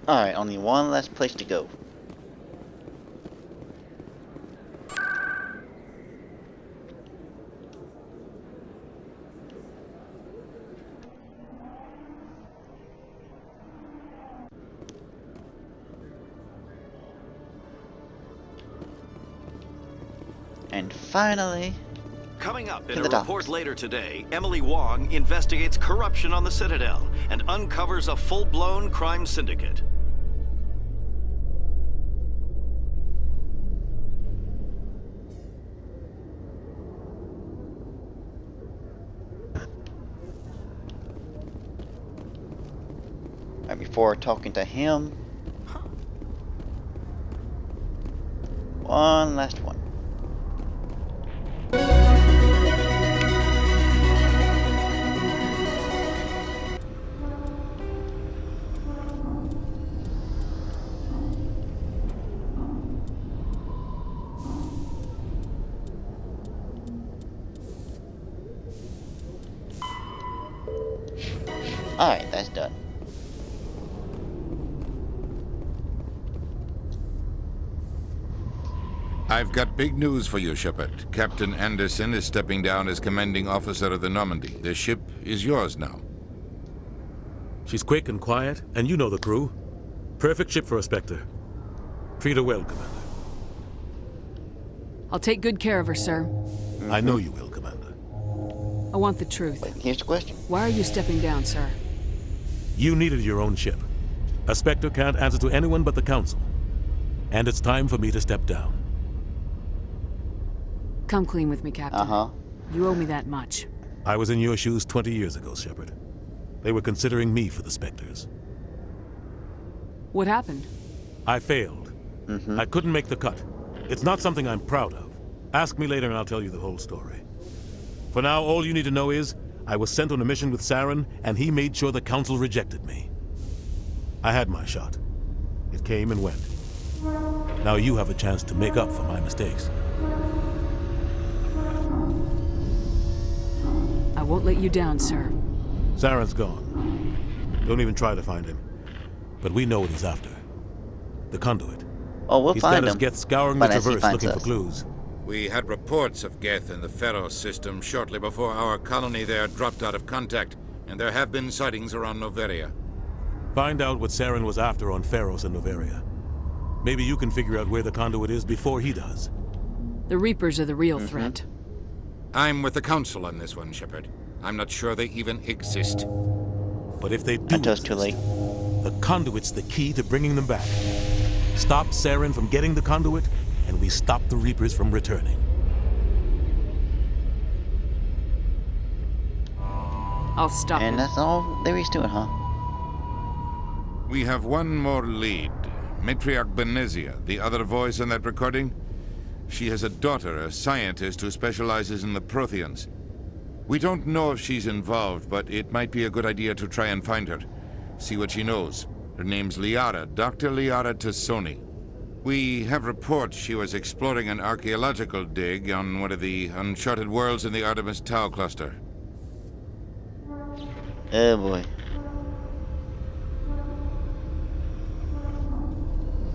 Alright, only one last place to go. And finally, coming up in to a the docks. report later today, Emily Wong investigates corruption on the Citadel and uncovers a full-blown crime syndicate. Right before talking to him, one last one. Alright, that's done. I've got big news for you, Shepard. Captain Anderson is stepping down as commanding officer of the Normandy. The ship is yours now. She's quick and quiet, and you know the crew. Perfect ship for a Spectre. Treat her well, Commander. I'll take good care of her, sir. I know you will, Commander. I want the truth. Wait, here's the question. Why are you stepping down, sir? You needed your own ship. A Spectre can't answer to anyone but the Council. And it's time for me to step down. Come clean with me, Captain. Uh-huh. You owe me that much. I was in your shoes 20 years ago, Shepard. They were considering me for the Spectres. What happened? I failed. I couldn't make the cut. It's not something I'm proud of. Ask me later and I'll tell you the whole story. For now, all you need to know is, I was sent on a mission with Saren, and he made sure the Council rejected me. I had my shot. It came and went. Now you have a chance to make up for my mistakes. I won't let you down, sir. Saren's gone. Don't even try to find him. But we know what he's after. The conduit. Oh, we'll He's find got him. us Geth scouring But the as he Traverse finds looking for us. clues. We had reports of Geth in the Pharaoh system shortly before our colony there dropped out of contact, and there have been sightings around Noveria. Find out what Saren was after on Pharos and Noveria. Maybe you can figure out where the conduit is before he does. The Reapers are the real threat. I'm with the Council on this one, Shepard. I'm not sure they even exist. But if they do, It's too late. the conduit's the key to bringing them back. Stop Saren from getting the conduit, and we stop the Reapers from returning. I'll stop And him. that's all there is to it, huh? We have one more lead. Matriarch Benezia, the other voice in that recording. She has a daughter, a scientist who specializes in the Protheans. We don't know if she's involved, but it might be a good idea to try and find her. See what she knows. Her name's Liara, Dr. Liara Tassoni. We have reports she was exploring an archaeological dig on one of the uncharted worlds in the Artemis Tau cluster. Oh boy.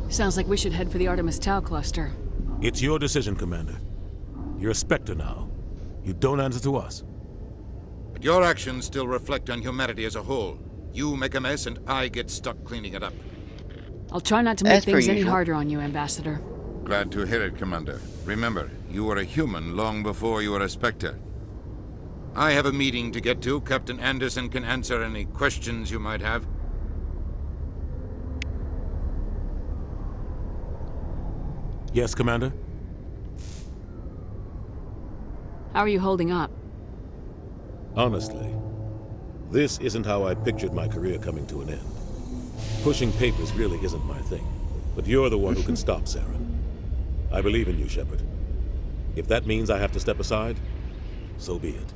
Sounds like we should head for the Artemis Tau cluster. It's your decision, Commander. You're a Spectre now. You don't answer to us. But your actions still reflect on humanity as a whole. You make a mess and I get stuck cleaning it up. I'll try not to make As per things any usual. harder on you, Ambassador. Glad to hear it, Commander. Remember, you were a human long before you were a Spectre. I have a meeting to get to. Captain Anderson can answer any questions you might have. Yes, Commander? How are you holding up? Honestly, this isn't how I pictured my career coming to an end. Pushing papers really isn't my thing, but you're the one who can stop Saren. I believe in you, Shepard. If that means I have to step aside, so be it.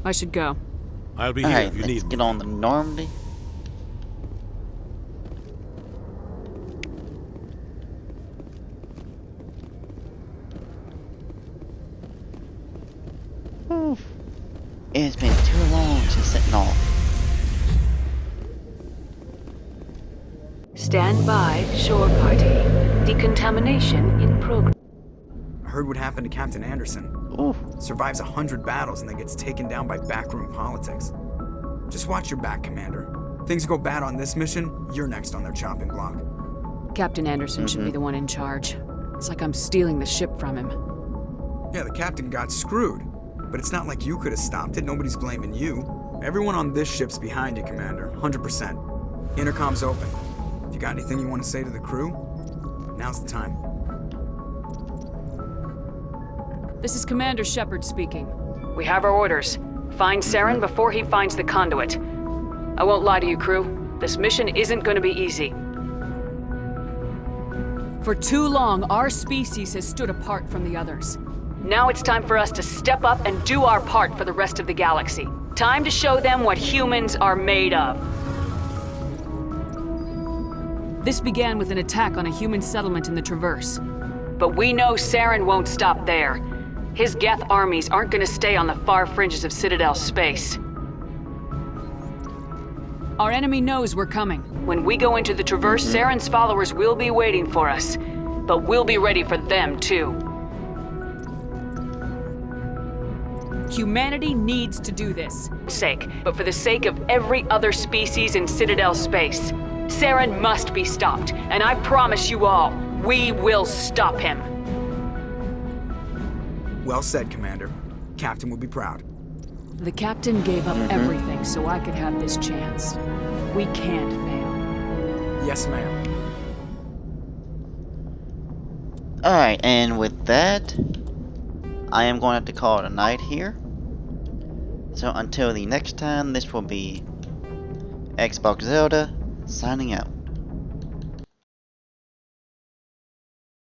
I should go. I'll be here if you need me. Let's get on the Normandy. Oof. It's been too long since setting off. Stand by, shore party. Decontamination in progress. I heard what happened to Captain Anderson. Survives 100 battles and then gets taken down by backroom politics. Just watch your back, Commander. Things go bad on this mission, you're next on their chopping block. Captain Anderson should be the one in charge. It's like I'm stealing the ship from him. Yeah, the captain got screwed. But it's not like you could have stopped it. Nobody's blaming you. Everyone on this ship's behind you, Commander. 100%. Intercom's open. If you got anything you want to say to the crew, now's the time. This is Commander Shepard speaking. We have our orders. Find Saren before he finds the conduit. I won't lie to you, crew. This mission isn't going to be easy. For too long, our species has stood apart from the others. Now it's time for us to step up and do our part for the rest of the galaxy. Time to show them what humans are made of. This began with an attack on a human settlement in the Traverse. But we know Saren won't stop there. His Geth armies aren't going to stay on the far fringes of Citadel space. Our enemy knows we're coming. When we go into the Traverse, Saren's followers will be waiting for us. But we'll be ready for them, too. Humanity needs to do this. But for the sake of every other species in Citadel space. Saren must be stopped, and I promise you all, we will stop him. Well said, Commander. Captain will be proud. The captain gave up everything so I could have this chance. We can't fail. Yes, ma'am. Alright, and with that, I am going to have to call it a night here. So until the next time, this will be Xbox Zelda signing out.